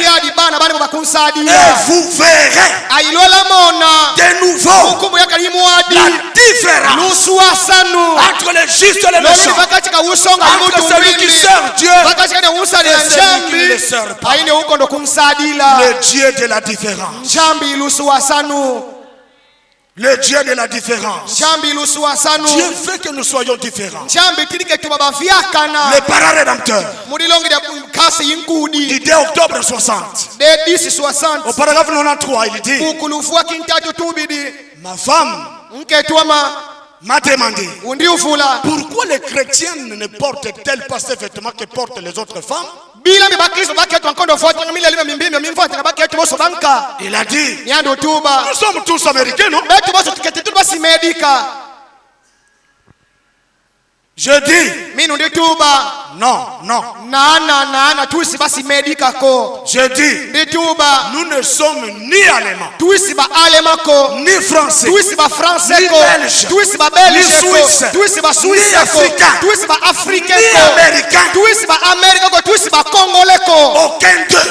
Et vous verrez de nouveau la différence entre les justes et les méchants, entre celui qui sert Dieu et celui qui ne le sert pas. Le Dieu de la différence. Le Dieu de la différence. Dieu veut que nous soyons différents. Le parent rédempteur. Du 2 octobre 60. Au paragraphe 93, il dit, ma femme m'a demandé pourquoi les chrétiennes ne portent-elles pas ces vêtements que portent les autres femmes. Il a dit, nous sommes tous américains, non? Je dis, non. Je dis, nous ne sommes ni allemands, ni français, ni belges, ni suisses, ni africains, ni américains, aucun d'eux.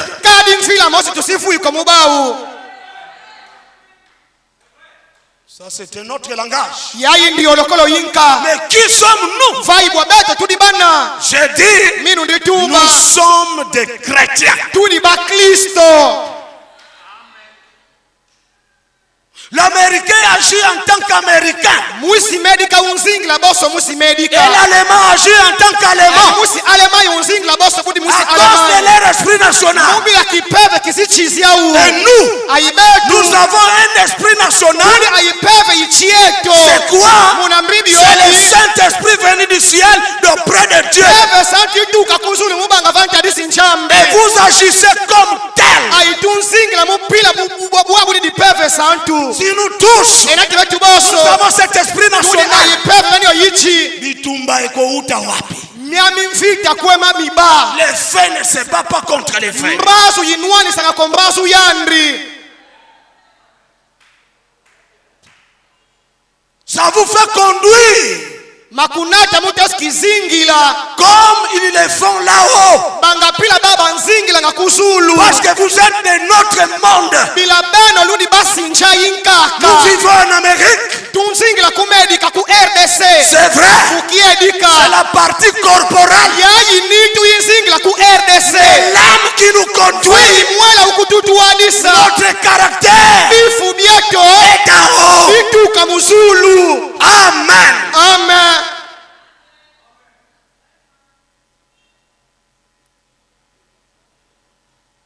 Ça c'est un autre langage. Mais qui sommes-nous? J'ai dit, nous sommes des chrétiens. L'Américain agit en tant qu'Américain. Et l'Allemand agit en tant qu'Allemand. À cause de leur esprit national. Et nous avons un esprit national. C'est quoi? C'est le Saint-Esprit venu du ciel d'auprès de Dieu. Et vous agissez comme tel. Si nous touche, nous avons cet esprit national. Les faits ne se battent pas contre les faits. Ça vous fait conduire makunata mutas kizingila comme ils le font là-haut. bangapila baba nzingila ngakuzulu Parce que vous êtes de notre monde. bila beno ludi basi nja yinkaka Nous vivons en Amérique. tunzingila kumedika ku RDC C'est vrai. kukiedika C'est la partie corporelle. yayi nitu yinzingila ku RDC C'est l'âme qui nous conduit. mwela ukututuanisa Notre caractère bifu byeto est en haut. bituka muzulu. Amen. Amen.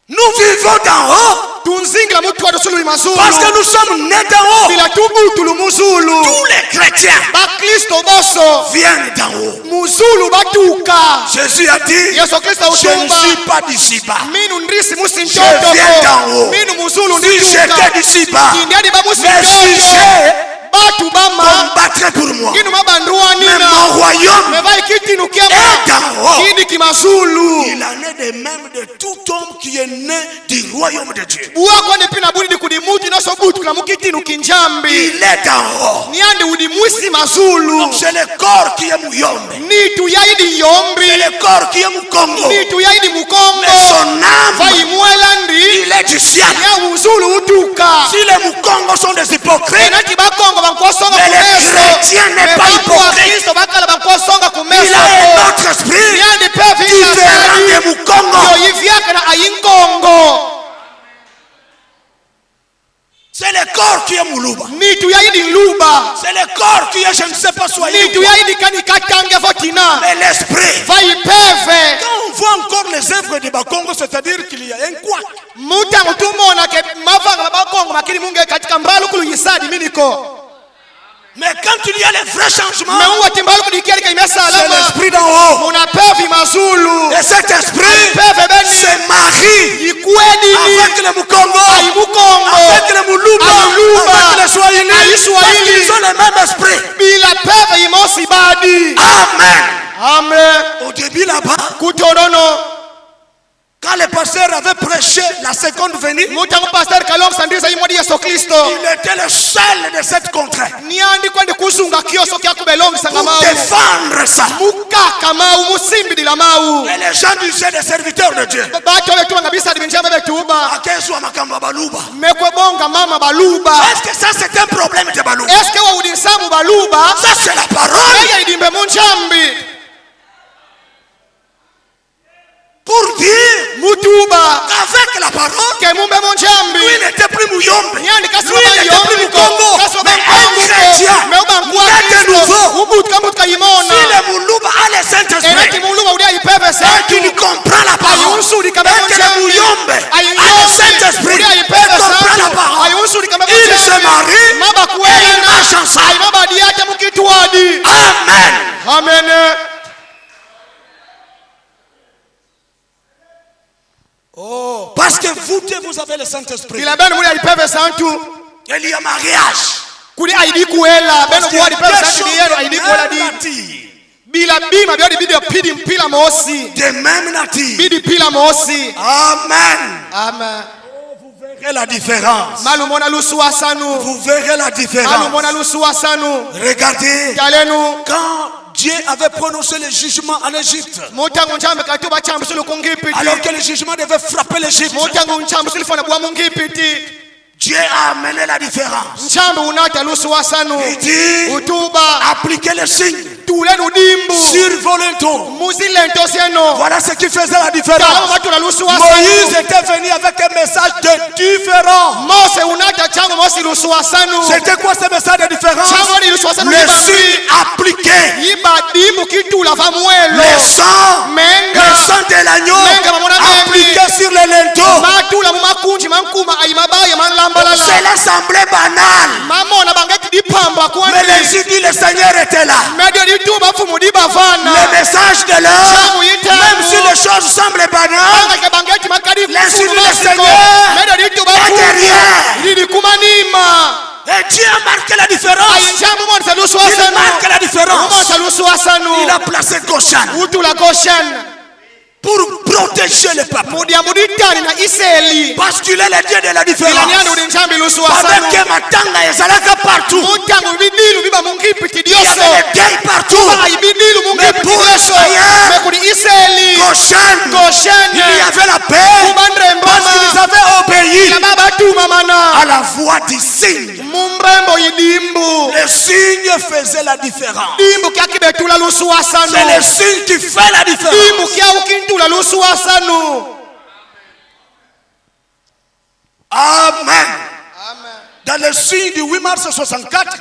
Nous vivons d'en haut tunzingila mutu wadosulu mazulu parce que nous sommes nés d'en haut. bila tubutulu muzulu Tous les chrétiens bakristo boso viennent d'en haut. muzulu batuka Jésus a dit, Yesu Kristo je ne utumba suis pas d'ici-bas. minu ndrisi Je musintoto viens d'en haut. minu muzulu Si j'étais ndituka d'ici-bas, indiadi mais si bamusintoto j'ai, batu bama combattrait pour moi. kinu Mais mabandruanina mon royaume mevai kitinu est kiama en haut. kidi kimazulu Il en est de même de tout homme qui est né du royaume de Dieu. buwakwane pina budi kudi muti nasobutu kila mukitinu kinjambi Il est en haut. niandi udi mwisi mazulu Donc c'est le corps qui est Mouyombe. nitu yaidi C'est yombi le corps qui est Moukongo. nitu yaidi mukongo Mais son âme, vaimwelandi il est du ciel. ya uzulu utuka Si les Moukongos sont des hypocrites, enati bakongo bankosonga mais le chrétien n'est pas hypocrite. kristo bakala bankosonga Il kumeso a un autre esprit niandi pe différent des Moukongo. yoyivyaka na ayinkongo C'est le corps qui est Moulouba. nitu yaidi luba C'est le corps qui est, je ne sais pas, soyez. nitu yaidi kanikatange votina Mais l'esprit. vaipeve Quand on voit encore les œuvres de Bakongo, c'est-à-dire qu'il y a un quoi. mutango tumona ke mavanga la bakongo makini munge katika mbalu kulu yisadi miniko Mais quand il y a les vrais changements, meuwa timbalu kudikia lika imesa c'est alama l'esprit d'en haut. muna pevi mazulu Et cet esprit peve beni se marie ikwedi avec le Moukongo, aibukongo avec le Moulouba, Ailouba, avec le Swahili. Parce Aiswahili. qu'ils ont le même esprit. bila peve imosi badi Amen. amen Au début là-bas, kutonono quand le pasteur avait prêché la seconde venue, mutango pastor kalong sandisa imodi Yesu Kristo il était le seul de cette contrée niandi kwende kusunga kioso kya kubelongisa pour ngamau défendre ça. mukaka mau musimbi dila mau Et les gens disaient des serviteurs de Dieu. bato betuba ngabisa dibinjamba betuba Akeswa makamba baluba. mekwe bonga mama baluba Est-ce que ça c'est un problème de baluba? eske wa udinsamu baluba Ça c'est la parole eye idimbe munjambi pour dire mutuba qu'avec la parole, ke mumbe munjambi lui n'était plus Mouyombe. nyandi Lui n'était plus Moukongo. Mais un chrétien né de nouveau. ubutka mbutka Si yimona le Moulouba a le enati Saint-Esprit muluba udia ipeve et setu qu'il comprend la parole, ayunsudi et kabe que le Mouyombe a le Saint-Esprit udia et ipeve comprend la setu parole, ayunsudi kabe il se marie maba et kuena il marche ensemble. ayimaba diate mukitwadi Amen. amen Oh, parce que vous deux, vous avez le Saint-Esprit. bila beno mudia ipeve santu Il y a mariage. kuli aidi kuela beno Parce que kuwadi peve deux santu choses diyeno aidi kuela de di même nature. bila bima byodi bidi pidi mpila mosi De même nature. bidi pila mosi Amen. amen Vous verrez la différence. malumona lusuwa sanu Vous verrez la différence. malumona lusuwa sanu Regardez, talenu quand Dieu avait prononcé le jugement en Égypte, mutangu nchambe katuba chambusulu kungipiti alors que le jugement devait frapper l'Égypte, mutangu nchambusul fona bwa mungipiti Dieu a amené la différence. nchambe unata lusuwa sanu Il dit, utuba appliquez le signe tulenu dimbu survolez tout. muzilento sieno Voilà ce qui faisait la kalamu différence. matula lusuwa Moïse sanu était venu avec un message de différent. mose unata changu mosi lusuwa sanu C'était quoi ce message de différence? changu ni lusuwa sanu Le signe appliqué. yibadimu kitula vamuelo Le sang de l'agneau appliqué sur les linteaux. matula mumakunji mankuma ayimabaya manlambalala Cela semblait banal. mamona bangeti dipamba Mais kwani les yeux dit le Seigneur était là. medio dituba fumu dibavana Le message de l'heure, même si les choses semblent banales, bangeke bangeti makadi l'insulte du fumu Seigneur medio dituba est fumu derrière. lilikumanima Et Dieu a marqué la différence. ayinjambu monse lusu Il wasanu marque la différence. monse lusu Il wasanu a placé Goshen. utula Goshen pour protéger le peuple. Parce qu'il est le Dieu de la différence. Pendant que Matanga est partout, il y avait le deuil partout. Mais pour Israël, Goshen, il y avait la paix. Parce qu'ils avaient obéi à la voix du signe. Le signe faisait la différence. C'est le signe qui fait la différence. Amen. Dans le signe du 8 mars 64,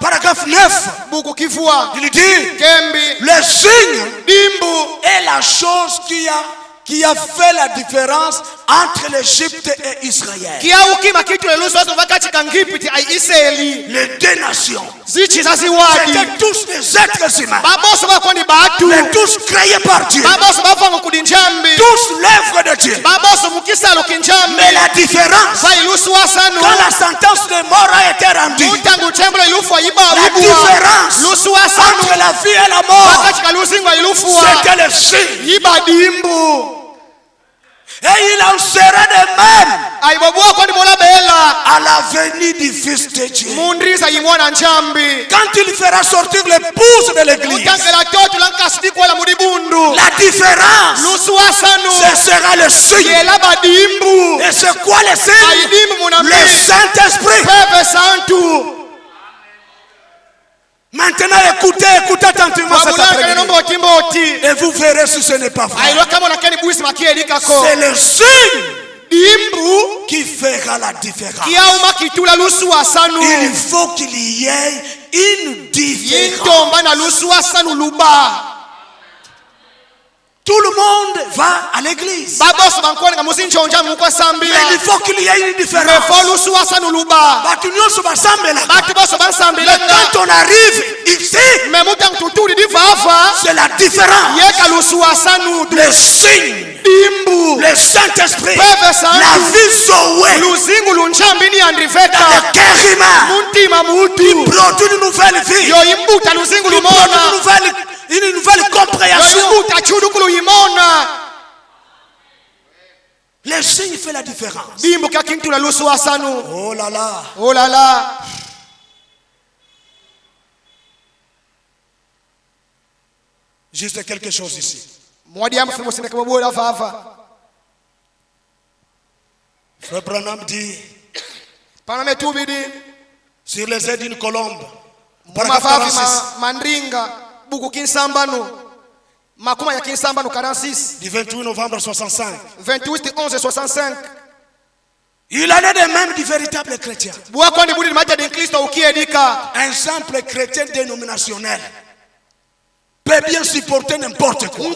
paragraphe 9, il dit le signe est la chose qui a fait la différence entre l'Égypte et Israël. Les deux nations. C'était tous des êtres humains. Mais tous créés par Dieu. Tous l'œuvre de Dieu. Mais la différence, quand la sentence de mort a été rendue, la différence entre la vie et la mort, c'était le signe. Et il en sera de même à la venue du Fils de Dieu. Quand il fera sortir l'épouse de l'église, la différence, ce sera le signe. Et c'est quoi le signe? Le Saint-Esprit. Maintenant écoutez attentivement cet après-midi. Et vous verrez si ce n'est pas vrai. C'est le signe qui fera la différence. Il faut qu'il y ait une différence. Tout le monde va à l'église. Mais il faut qu'il y ait une différence. Mais quand on arrive ici, c'est la différence. Le signe, le Saint-Esprit, la vie Zoé, dans le cœur humain, qui produit une nouvelle vie, qui produit une nouvelle compréhension. Le signe fait la différence. Oh là là. Oh là là. Juste quelque chose ici. Frère Branham dit sur les ailes d'une colombe, paragraphe 46, du 28 novembre 65. 28/11/65. Il en est de même du véritable chrétien. Un simple chrétien dénominationnel peut bien supporter n'importe quoi.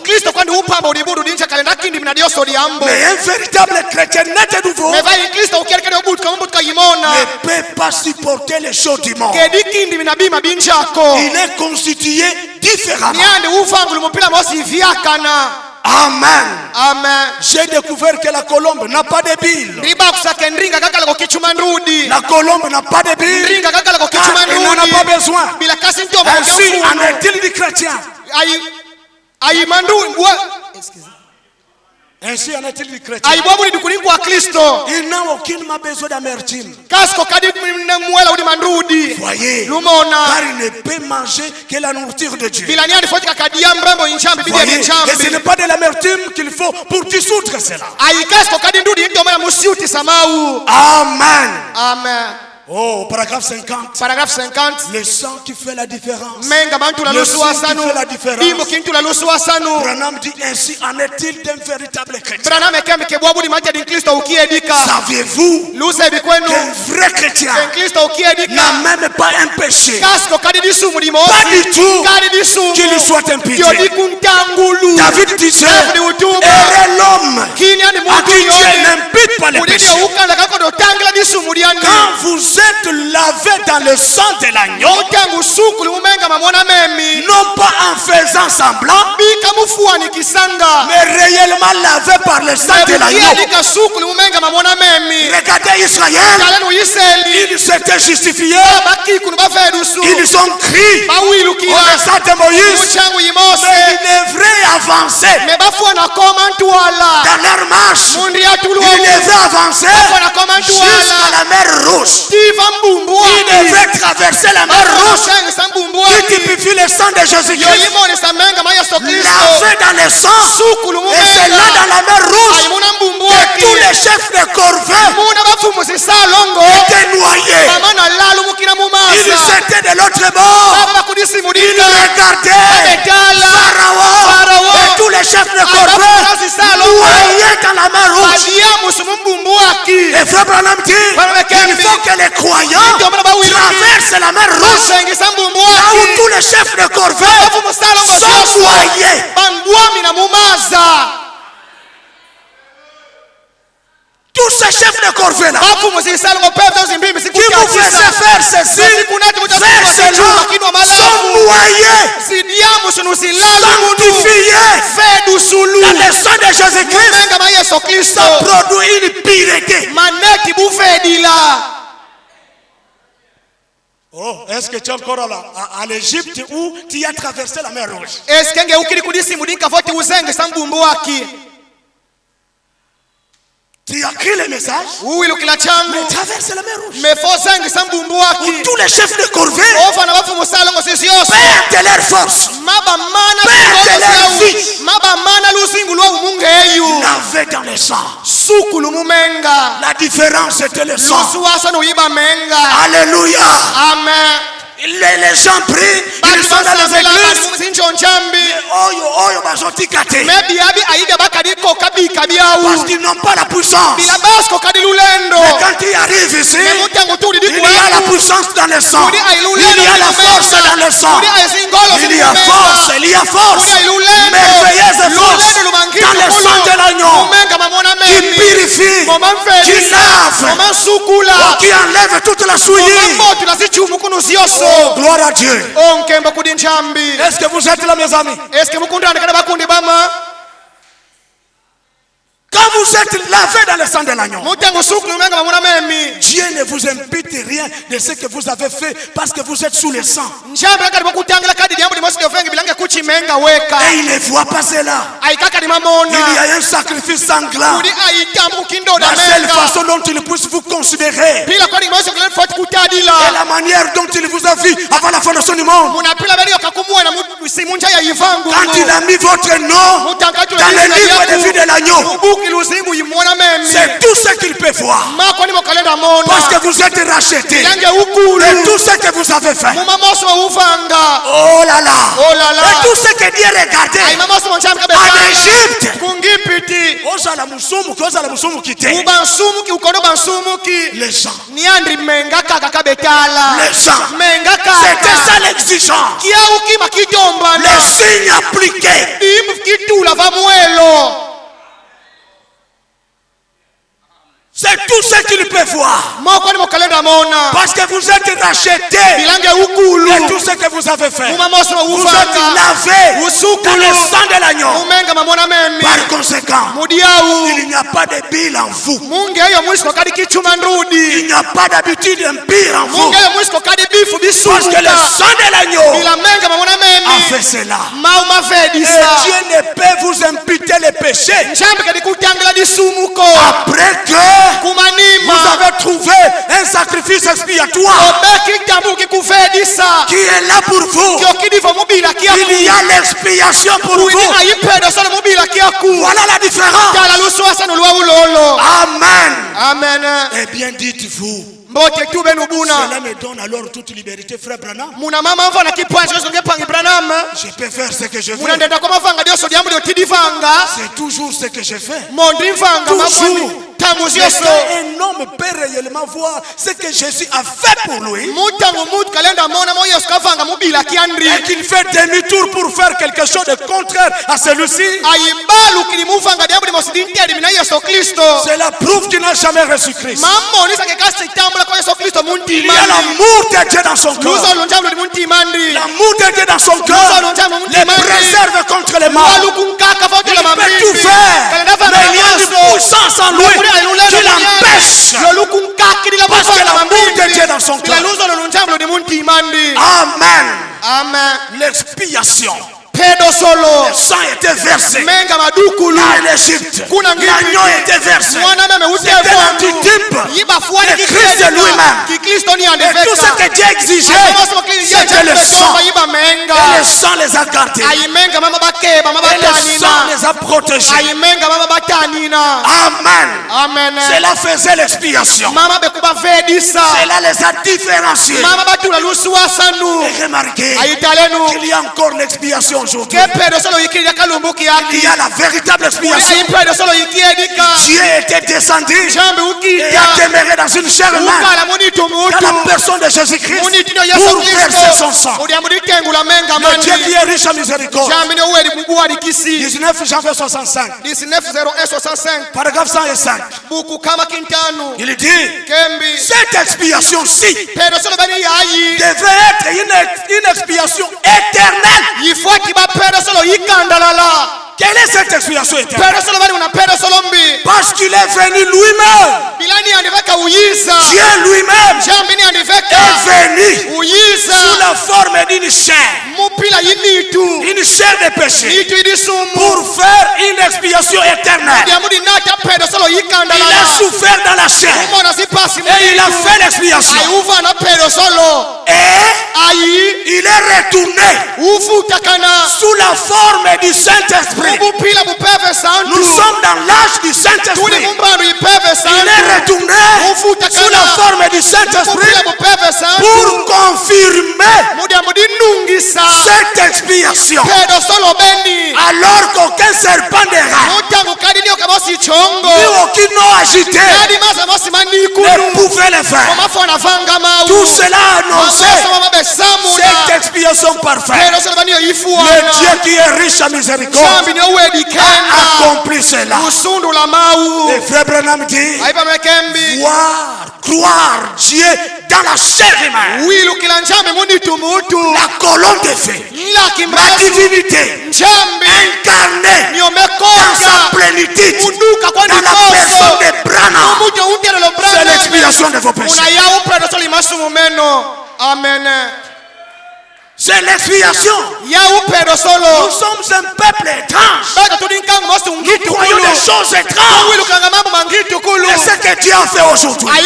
Mais un véritable chrétien net et nouveau ne peut pas supporter les choses du monde. Il est constitué différemment. Amen. Amen. J'ai découvert que la colombe n'a pas de bile. La colombe n'a pas de bile. Car elle n'en a pas besoin. Ainsi en est-il du chrétien. Ainsi en est-il du chrétien. Il n'a aucunement besoin d'amertume. Voyez, car il ne peut manger que la nourriture de Dieu. Voyez, et ce n'est pas de l'amertume qu'il faut pour dissoudre cela. Amen. Amen. Oh, paragraphe 50. Paragraphe 50. Le sang qui fait la différence. Le sang qui fait la différence. Branham dit ainsi en est-il d'un véritable chrétien. Saviez-vous qu'un vrai chrétien n'a même pas un péché? Pas du tout qu'il lui soit imputé. David disait, heureux l'homme à qui Dieu n'impute pas les péchés. Quand vous êtes lavé dans le sang de l'agneau, non pas en faisant semblant, mais réellement lavé par le sang de l'agneau. Regardez Israël, ils s'étaient justifiés, ils ont crié au message de Moïse, mais ils devraient avancer dans leur marche. Ils devaient avancer jusqu'à la mer Rouge. Ils devaient traverser la mer Rouge qui typifie le sang de Jésus-Christ, lavé dans le sang. Et c'est là dans la mer Rouge que tous les chefs de corvée étaient noyés. Ils étaient de l'autre bord. Ils regardaient Pharaon et tous les chefs de corvée noyés dans la mer Rouge. Et Frère Branham dit qu'il faut que les croyants traversent la mer Rouge, là où tous les chefs de corvée sont noyés. Tous ces chefs de corvée là qui vous faisaient faire ceci, faire cela, sont noyés, sanctifiés dans le sang de Jésus-Christ. Ça produit une pureté. Oh, est-ce que tu es encore là à l'Égypte où tu as traversé la mer Rouge? Tu as écrit le message, mais traverse la mer Rouge. Où tous les chefs de corvée perdent leur force, perdent leur vie, lavés dans le sang. La différence c'était le sang. Alléluia. Amen. Les gens prient, ils sont dans les églises. Parce qu'ils n'ont pas la puissance. Mais quand ils arrivent ici, il y a la puissance dans le sang. Il y a la force dans le sang. Il y a force, merveilleuse force dans le sang de l'agneau, qui purifie, qui lave, qui enlève toute la souillure. Oh, gloire à Dieu. Est-ce que vous êtes là, mes amis? Quand vous êtes lavé dans le sang de l'agneau, Dieu ne vous impute rien de ce que vous avez fait parce que vous êtes sous le sang. Et il ne voit pas cela. Il y a un sacrifice sanglant. La seule façon dont il puisse vous considérer et la manière dont il vous a vu avant la fondation du monde. Quand il a mis votre nom dans le livre de vie de l'agneau, c'est tout ce qu'il peut voir. Parce que vous êtes rachetés de tout ce que vous avez fait. Oh là là. Et tout ce que Dieu regardait en Égypte. Les gens. C'était ça l'exigence. Les signes appliqués. C'est tout ce qu'il peut voir. Parce que vous êtes rachetés de tout ce que vous avez fait. Vous êtes lavés dans le sang de l'agneau. Par conséquent, il n'y a pas de bile en vous. Il n'y a pas d'habitude impure en vous. Parce que le sang de l'agneau a fait cela. Et Dieu ne peut vous imputer les péchés après que vous avez trouvé un sacrifice expiatoire qui est là pour vous. Il y a l'expiation pour vous. Voilà la différence. Amen. Amen. Eh bien, dites-vous, cela me donne alors toute liberté, frère Branham. Je peux faire ce que je veux. C'est toujours ce que je fais. Toujours. Un homme peut réellement voir ce que Jésus a fait pour lui et qu'il fait demi-tour pour faire quelque chose de contraire à celui-ci. C'est la preuve qu'il n'a jamais reçu Christ. Il y a l'amour de Dieu dans son cœur. L'amour de Dieu dans son cœur les préserve contre les mal. Il peut tout faire, mais il y a une puissance en lui qui l'empêche. Parce que l'amour de Dieu dans son cœur. Amen. Amen. L'expiation. Pedo solo. Le sang était versé. Menga madukulu. En Égypte. L'agneau était versé. C'était l'antitype de Christ lui-même. Et tout ce que Dieu exigeait, c'était le sang. Et le sang les a gardés. Et le sang les a protégés. Amen. Amen. Cela faisait l'expiation. Cela les a différenciés. Et remarquez qu'il y a encore l'expiation aujourd'hui. Il y a la véritable expiation. Dieu était descendu et a demeuré dans une chair humaine dans la personne de Jésus-Christ pour verser son sang. Le Dieu qui est riche en miséricorde. 19 janvier 65. Paragraphe 105. Il dit cette expiation-ci devrait être une expiation éternelle. Quelle est cette expiation éternelle? Parce qu'il est venu lui-même. Dieu lui-même est venu sous la forme d'une chair. Une chair de péché. Pour faire une expiation éternelle. Il a souffert dans la chair. Et il a fait l'expiation. Et il est retourné sous la forme du Saint-Esprit. Nous sommes dans l'âge du Saint-Esprit. Il est retourné sous la forme du Saint-Esprit pour confirmer cette expiation. Alors qu'aucun serpent de rat ni aucune eau agitée ne pouvait le faire. Tout cela annonçait cette expiation parfaite. Le Dieu qui est riche en miséricorde a accompli cela. Et frère Branham dit croire Dieu dans la chair humaine. La colonne de feu, la divinité incarnée dans sa plénitude dans la personne de Branham. C'est l'expiation de vos péchés. Amen. C'est l'expiation. Nous sommes un peuple étrange. Nous croyons des choses étranges. Et ce que Dieu a fait aujourd'hui. Et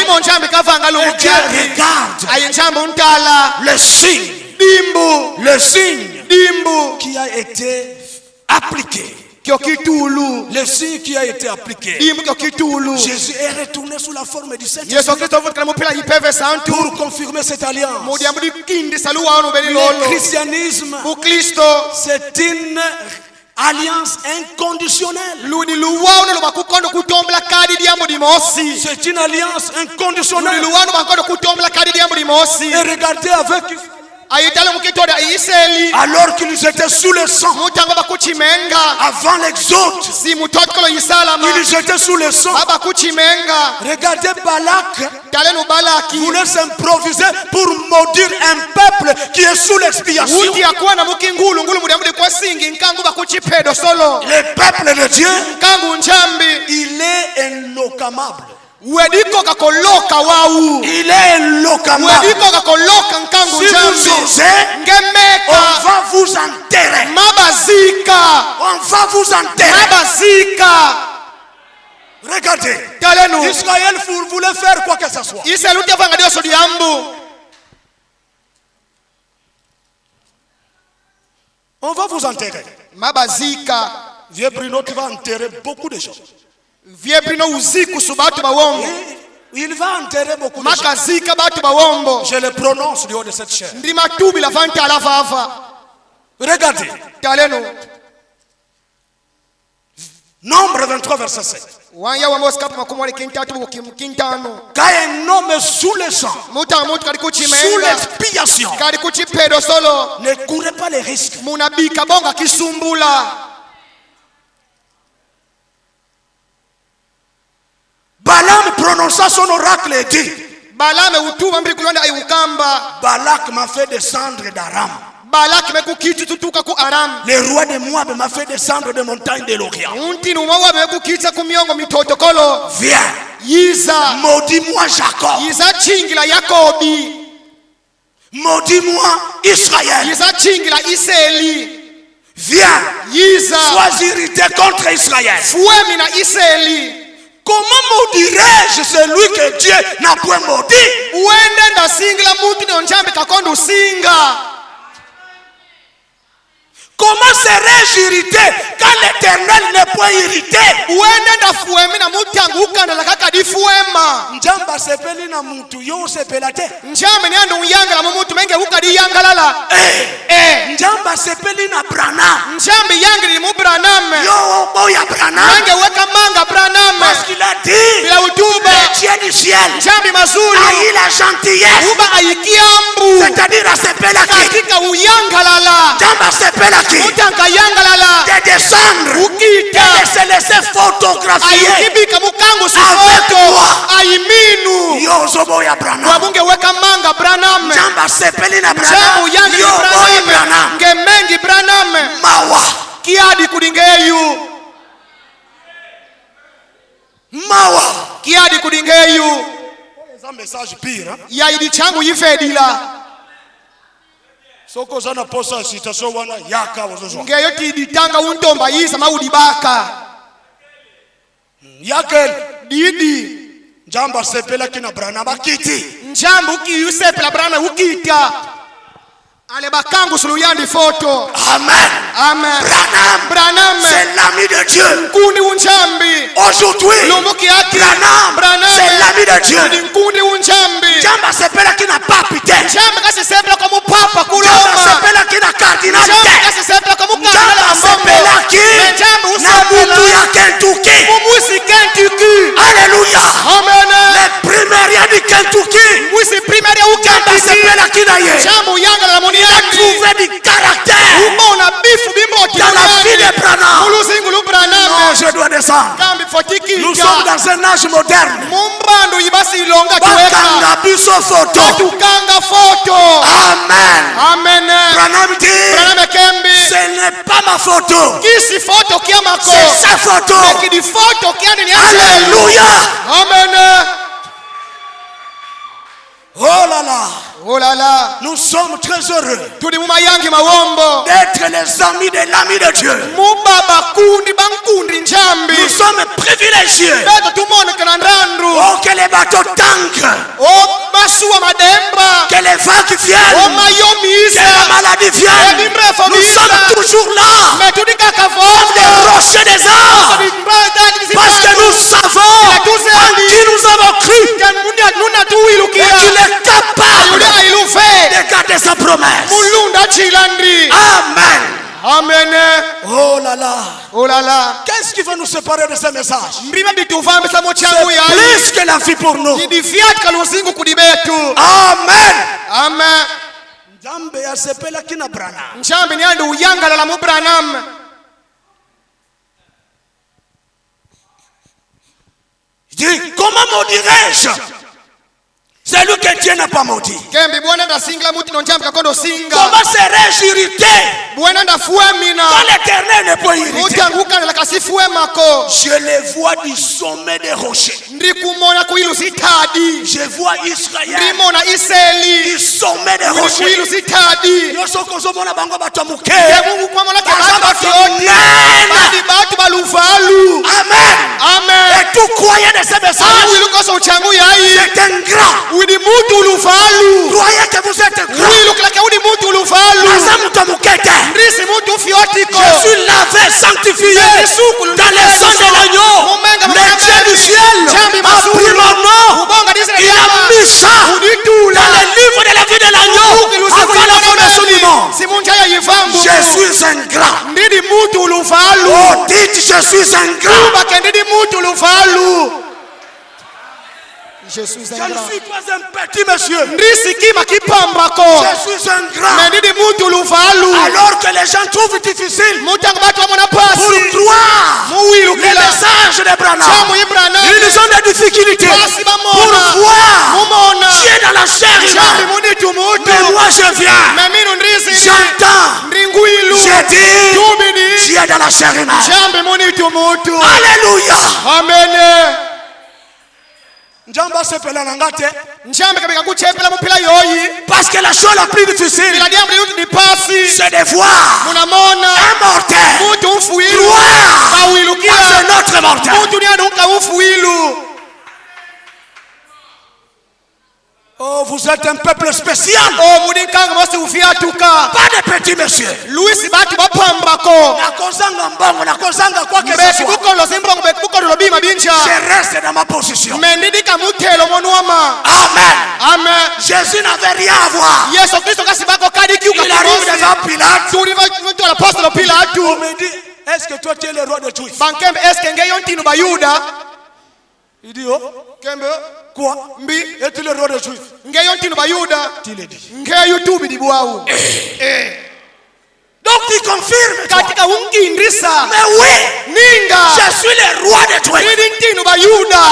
Dieu regarde le signe. Le signe qui a été appliqué. Le signe qui a été appliqué. Jésus est retourné sous la forme du Saint-Esprit pour confirmer cette alliance. Le christianisme, c'est une alliance inconditionnelle. C'est une alliance inconditionnelle. Et regardez avec alors qu'ils étaient sous le sang avant l'exode, ils étaient sous le sang. Regardez Balak voulait s'improviser pour maudire un peuple qui est sous l'expiation. Le peuple de Dieu, il est inlocamable. Il est inlocamable. Si vous osez, on va vous enterrer. On va vous enterrer. Regardez, Israël voulait faire quoi que ce soit. On va vous enterrer. Vieux Bruno, tu vas enterrer beaucoup de gens. Il va enterrer beaucoup de gens. Je le prononce du haut de cette chair. Regardez. Nombre 23 verset 7. Quand un homme est sous le sang, sous l'expiation, ne courez pas les risques. Balaam prononça son oracle et dit, Balame utuva mbiri kulonda ay ukamba. Balak m'a fait descendre d'Aram. Balak mekukiti tutuka ku Aram. Le roi de Moab m'a fait descendre des montagnes de l'Orient. Untinu mwa mekukita ku miongo mitotokolo. Viens. Yiza. Maudis-moi Jacob. Yiza chingila Yakobi. Maudis-moi Israël. Yiza chingila Iseli. Viens. Yiza. Sois irrité contre Israël. Fuemi na Iseli. Comment maudirais-je celui que Dieu n'a point maudit? Uende nda singila mutu ne njambe kakondo singa. Comment serais-je irrité quand l'Éternel n'est point irrité? Uende nda fuemi na mutu yangu ukanda la kaka di fuema. Njamba sepeli na mutu yo sepela te. Njambe ni ando uyangala mu mutu menge ukadi yangalala. Njamba sepeli na Branham. Njambe yangi ni mu Branham. Yo boya Branham. Menge weka manga Branham. Parce qu'il a dit, bila utuba. le Dieu du ciel Njambe mazulu. a eu la gentillesse. Uba ayikiambu. C'est-à-dire à sepela qui. Katika uyangalala. Njamba sepela qui. Utanka yangalala. De descendre. Ukita. Et de se laisser photographier. Ayikibika mukangu su Avec foto. toi. Ayiminu. Yo zoboya Branham. Wabunge weka manga Branham. Njamba sepeli na Njambe Branham. uyangi ni Yo boya Branham. Branham. Ngemengi Branham. Mawa. Kiadi kudingeyu. Mawa. Kiadi kudingeyu. C'est un message pire. Hein? Yaidi changu yifedila. Soko zana posa citation wana yaka wazozo. Ngeyo tiditanga untomba yisa maudibaka. Yakel. Didi. Njamba sepela kina Branham akiti. Njambu ukiyusepela Branham ukita. Ale bakangu suluyandi foto. Amen. Amen. Branham. C'est l'ami de Dieu. Nkundi unchambi. Aujourd'hui. Lumbuki yaki. Branham. C'est l'ami de Dieu. Nkundi unchambi. Njamba sepela kina papite. Njambi kasi sepela kwa mupapa kuloma. Njamba sepela kina cardinal. Njambi kasi sepela kwa mukardinal. Njamba sepela kina. Njambi Na mutu ya Kentucky. Mumusi Kentucky. Alléluia. Amen. Les primaires du Kentucky. Mumusi primaire u Njamba Kentucky. sepela kina ye. Njambi yanga la muni Il a trouvé du caractère Umona bifu bimboti. dans la vie de Branham. Muluzingu lu Branham. Non, je dois descendre. Kambi fotiki. Nous sommes dans un âge moderne. Mumbandu yibasi ilonga tuweka. Bakanga biso photo. Tukanga foto. Amen. Amen. Branham dit, Branham kembi. ce n'est pas ma photo. Kisi foto kia mako. C'est sa photo. Kidi foto kia ni Alléluia. Amen. Oh là là. Oh là là. Nous sommes très heureux Tuli mumayangi mawombo. d'être les amis de l'ami de Dieu. Mubaba kundi bankundi njambi. Nous sommes privilégiés. Beto tumone kana ndandru. Oh, que les bateaux tanquent. Oh masuwa mademba. Que les vagues Oh viennent. mayomi Que isa. la maladie vienne. Nous sommes toujours là. Metudika Comme kavondo. des rochers des arbres. Parce que nous savons en qui nous avons cru. Et qu'il est capable de garder sa promesse. Amen. Amen. Oh là là. Oh là là. Qu'est-ce qui va nous séparer de ce message? C'est Plus que la vie pour nous. Amen. Amen. Njambe ya sepela kina Branham. Njambe nyandi uyangala la mu Branham. Dit, comment maudirais-je celui que Dieu n'a pas maudit? Kembi bwana nda singla muti no njambe kakondo singa. Comment serais-je irrité Bwana nda fuemina. quand l'Éternel n'est pas irrité? Muti anguka la kasifuemako. Je les vois du sommet des rochers. Ndikumona kuilu sitadi. Je vois Israël Ndimona Iseli. du sommet des rochers. Kuilu sitadi. Yosokozomona bango batamuke. Mungu kwa mwana Bazaba kaba fioni. Badi batu baluvalu. Amen. Amen. Et tout croyant de ce message, Wilu koso uchangu yai. c'est un grand. Widi mutu luvalu. Croyez que vous êtes grand. Wilu klake widi mutu luvalu. Bazamutamuke. Ndisi mutu fiotiko. Je suis lavé, sanctifié dans le sang de l'agneau. Le Dieu du ciel a pris mon nom. Il a mis ça dans le livre de la vie de l'agneau avant la fondation du monde. Je suis un grand. Ndidi mutu luvalu. Oh, dites, je suis un grand. Ndidi mutu luvalu. Je suis Je un ne grand. suis pas un petit monsieur. Ndisikima kipambako. Je suis un grand. Mendidi mutu luvalu. Alors que les gens trouvent difficile Mutangu batu wamona pour pasi. croire Muwilu les kila. messages de Branham. Chamu Ibrana. Ils ont des difficultés Pasi pour bamona. voir Mumona. Dieu dans la chair Jambi humaine. munitu mutu. Mais moi je viens. Meminu ndisi. J'entends. Ndinguilu. J'ai dit Tubidi. Dieu dans la chair humaine. Jambi munitu mutu. Alléluia. Amen. Njamba sepela nangate. Njambe kabika kuchepela mupila yoyi. Parce que la chose la plus difficile, Bila diambu yutu ni pasi. c'est de voir Munamona. un mortel Mutu ufuilu. croire Bawilu dans kila. un autre mortel. Mutu ni anuka ufuilu. Oh, vous êtes un peuple spécial. Oh mudinkanga mosi ufiatuka. Pas de petits messieurs. Luisi batu bapambako. Nakozanga mbongo, nakozanga quoi que ce Mbeki soit. bukolo simbongo beki bukolo lobima bincha. Je reste dans ma position. Mendidika mutelo monuama. Amen. Amen. Jésus n'avait rien à voir. Yesu Kristo kasibako kadi kiuka Il arrive devant Pilate. Tuliva mtu apostolo On Pilatu. me dit, est-ce que toi tu es le roi des Juifs? Bankembe eske ngeyo ntinu bayuda. Il dit, oh, Kembe quoi? mbi Es-tu le roi des Juifs? ngeyo ntinu bayuda. Tu l'as dit. Ngeyo tubi dibwau. Donc tu confirmes. Toi. Katika ungindrisa. Mais oui, Ninga. je suis le roi des Juifs. Nidi ntinu bayuda.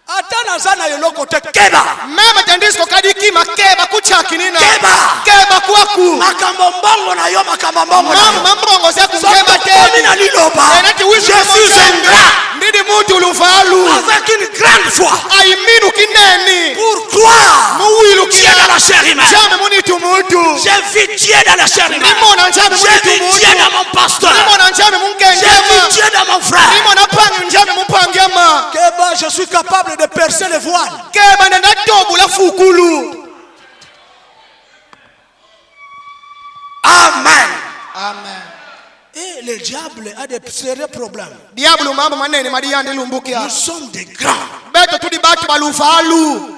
Atana sana yeloko te keba. Mema tandisco kadikima keba kuchakinina. Keba. Keba kwaku. Makambo mbongo na yo makambo mbongo na yo. Mbongo zeku Soto keba komi te. na liloba. Je Je suis un grand. Ndidi mutu lufalu. Avec une grande foi. Aiminu kineni. Pour croire Muwilu Dieu dans la chair humaine. Jambe munitu mutu. J'ai vu Dieu dans la chair humaine. Nimona njambe J'ai munitu vu mutu. Dieu dans mon pasteur. Nimona njambe J'ai vu munkengema. Dieu dans mon frère. Nimona pangi njambe mumpangema. Keba, je suis capable de percer les voiles. Keba nenda tobu la fukulu. Amen. Amen. Et le diable a des sérieux problèmes. Diablo mambo manene madiyande lumbukia. Nous sommes des grands. Beto tudi batu balufalu.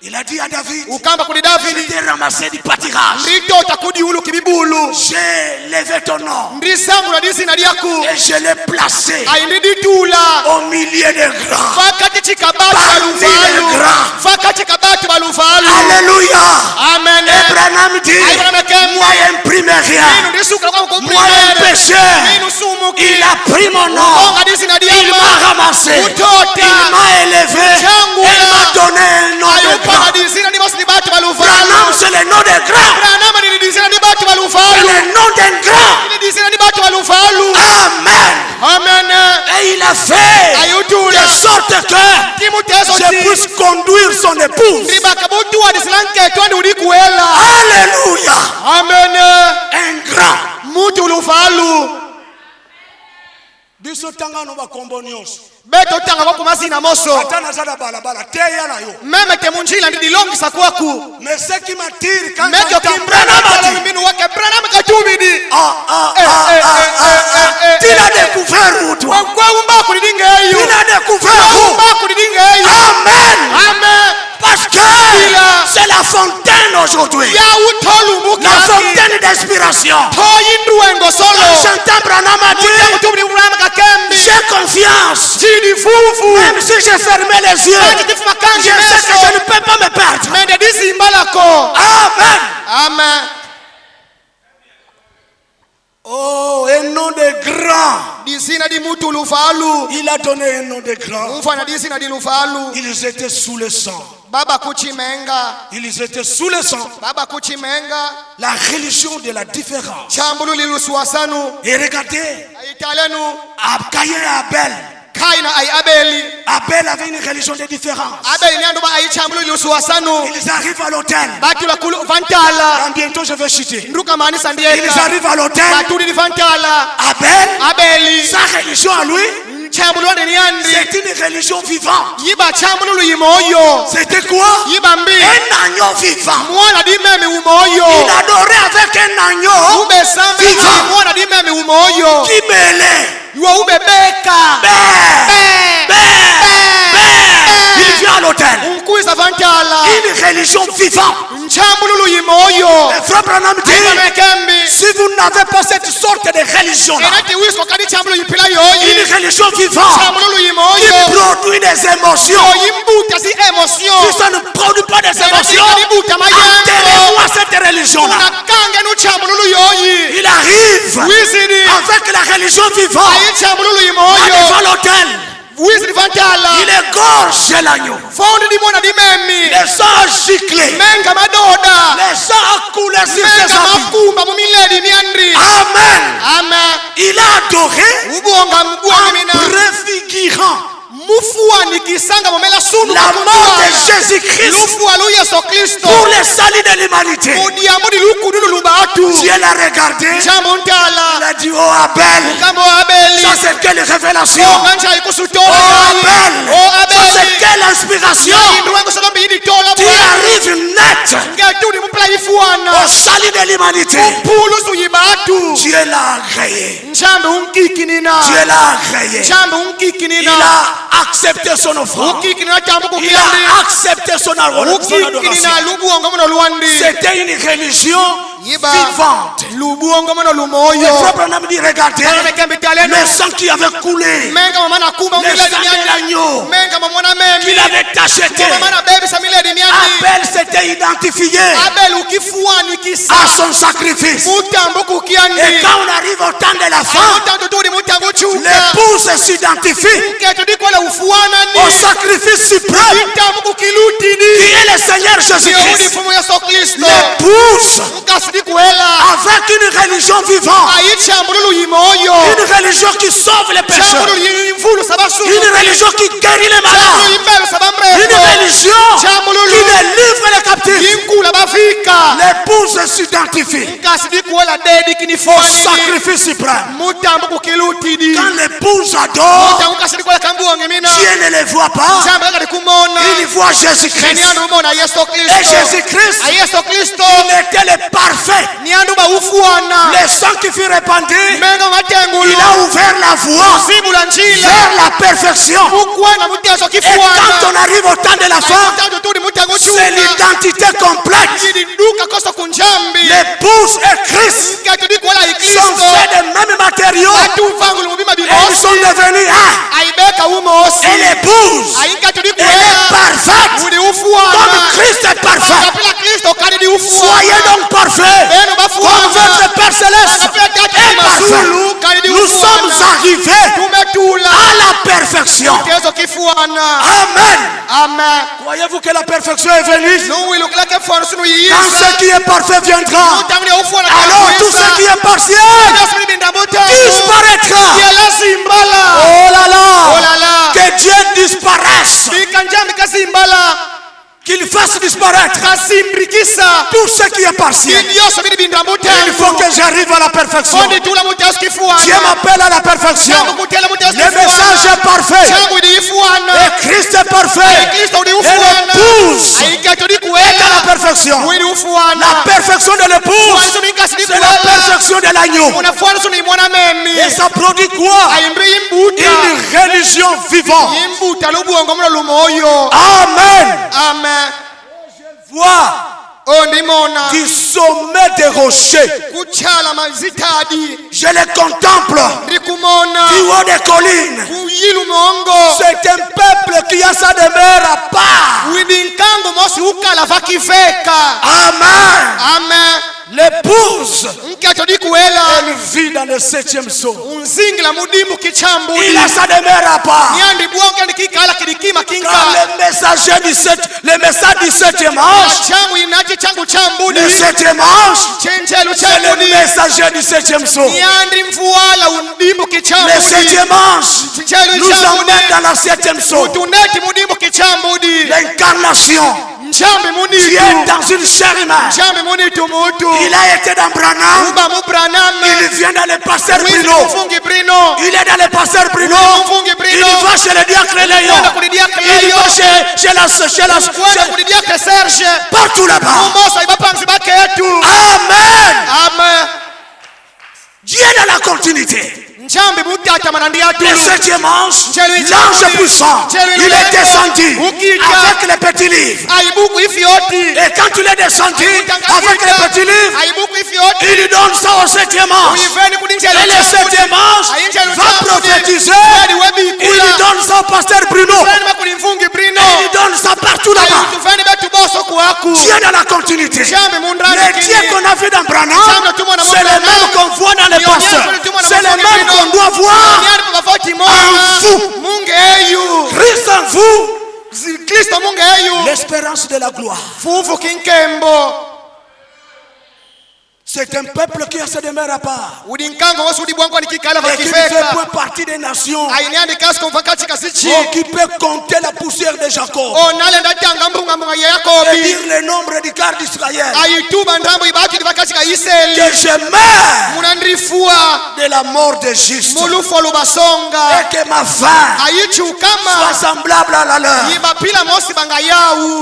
Il a dit à David, Ukamba kudi Davidi. je t'ai ramassé du pâturage. Ndito takudi ulu kibibulu. J'ai levé ton nom Ndisangu na disi na diaku. et je l'ai placé Aindidi tula. au milieu des grands. Fakati chikabatu Parmi les balufalu. grands. Fakati chikabatu balufalu. Alléluia. Amen. Abraham dit, moi imprime rien. Moi un pécheur. Il a pris mon nom. Il m'a ramassé. Il m'a élevé. Il m'a donné un nom de grand. Branham, c'est le nom des grands. C'est le nom d'un grand. Amen. Et il a fait de sorte que je puisse conduire son épouse. Alléluia. Amen. Un grand. Mutu lufalu. Biso tangano bakombo nyonso. Beto tanga kwa kumazina moso. Atana zada balabala teya na yo. Meme temunjila ndilongisa kwaku. Mais ce qui m'attire quand Mejo kimbrana Branham mbinu wake Branham katubidi. tu l'as découvert où toi? Kwa umba kulidinga eyo. Tu l'as découvert où? Umba kulidinga eyo. Amen. Amen. Parce que c'est la fontaine aujourd'hui. Ya utolu muki. La fontaine d'inspiration. Toyindu wengo solo. Chantant Branham a dit, Mutubidi Branham kakembi. j'ai confiance. Jidi fufu. Même si j'ai fermé les yeux, je sais que je ne peux pas me perdre. Mende disi imbalako. Amen. Amen. Oh, un nom de grand. Disina di mutu lufalu. Il a donné un nom de grand. Mfana disina di lufalu. Ils étaient sous le sang. Baba kuchimenga. Ils étaient sous le sang. Baba kuchimenga. La religion de la différence. Chambulu lilusuasanu. Et regardez, Aitalenu. Caïn et Abel. Kaina ay Abeli. Abel avait une religion de différence. Abeli nando ba ay chambulu lilusuasanu. Ils arrivent à l'hôtel. Batu la kulu vantala. Quand bientôt je vais chuter. Nduka mani sandieka. Ils arrivent à l'hôtel. Batu di vantala. Abel, Abeli. sa religion à lui, Chambulu wande niandi. c'est une religion vivante. Yiba chambulu yimoyo. C'était quoi? Yiba mbi. Un agneau vivant. Mwana di meme umoyo. Il adorait avec un agneau Ube sambe. vivant Mwana di meme umoyo. qui mêlait. Yua ube beka. Il vient à l'hôtel. Unkuisa Une religion vivante. Et Frère Branham dit, si vous n'avez pas cette sorte de religion-là, une religion vivante qui produit des émotions, si ça ne produit pas des émotions, enterrez-moi cette religion-là. Il arrive avec la religion vivante devant l'autel. Il égorge l'agneau. Les sangs a giclé. Les sangs a coulé sur ses habits. Amen. Il a adoré en préfigurant la mort de Jésus-Christ pour le salut de l'humanité. Dieu l'a regardé. Il a dit, oh Abel, ça c'est quelle révélation. Oh Abel, ça c'est quelle inspiration. Tu arrives net au salut de l'humanité. Dieu l'a agréé. Dieu l'a agréé. Il a accepté son offrande. Il a accepté son adoration. C'était une religion vivante. Le frère Branham dit, regardez, le sang qui avait coulé, le sang de l'agneau qu'il avait acheté. Abel s'était identifié à son sacrifice. Et quand on arrive au temps de la fin, l'épouse s'identifie au sacrifice suprême qui est le Seigneur Jésus-Christ. L'épouse avec une religion vivante, une religion qui sauve les pécheurs, une religion qui guérit les malades, une religion qui délivre les captifs. L'épouse s'identifie au sacrifice suprême. Quand l'épouse adore, Dieu ne les voit pas, il voit Jésus-Christ. Et Jésus-Christ, il était le parfait. Le sang qui fut répandu, il a ouvert la voie vers la perfection. Et quand on arrive au temps de la fin, c'est l'identité complète. L'épouse et Christ sont faits des mêmes matériaux et ils sont devenus un. Et l'épouse, elle est parfaite comme Christ est parfait. Soyez donc parfaits comme votre Père Céleste est parfait. Nous sommes arrivés à la perfection. Amen. Croyez-vous que la perfection est venue? Quand ce qui est parfait viendra, alors tout ce qui est partiel disparaîtra. Oh là là, que Dieu disparaisse, qu'il fasse disparaître tout ce qui est partiel. Il faut que j'arrive à la perfection. Dieu m'appelle à la perfection. Le message est parfait et Christ est parfait et l'épouse est à la perfection. La perfection de l'épouse, c'est la perfection de l'agneau. Et ça produit quoi? Une religion vivante. Amen. Je vois du sommet des rochers, je les contemple du haut des collines. C'est un peuple qui a sa demeure à part. Amen. L'épouse, elle vit dans le 7e saut. Il a sa demeure à part. Quand le message du 7e ange, le 7e ange, c'est le messager du 7e saut. Le 7e ange nous emmène dans la 7e saut. L'incarnation. Dieu est dans une chair humaine. Il a été dans Branham. Il vient dans le pasteur Bruno. Il est dans le pasteur Bruno. Il va chez le diacre Léon. Il va chez la Serge. Partout là-bas. Amen. Dieu est dans la continuité. Le 7e ange, l'ange puissant, il est descendu avec les petits livres. Et quand il est descendu avec les petits livres, il lui donne ça au 7e ange. Et le 7e ange va prophétiser. Il lui donne ça au pasteur Bruno. Et il lui donne ça partout là-bas. Dieu dans la continuité. Les dieux qu'on a vu dans Branham, c'est les mêmes qu'on voit dans les pasteurs. C'est les mêmes qu'on doit voir en vous. Christ en vous. L'espérance de la gloire. C'est un peuple qui a ses demeures à part. Et qui ne fait point partie des nations. Qui peut compter la poussière de Jacob. Et dire le nombre du quart d'Israël. Que je meurs de la mort de juste. Et que ma fin soit semblable à la leur.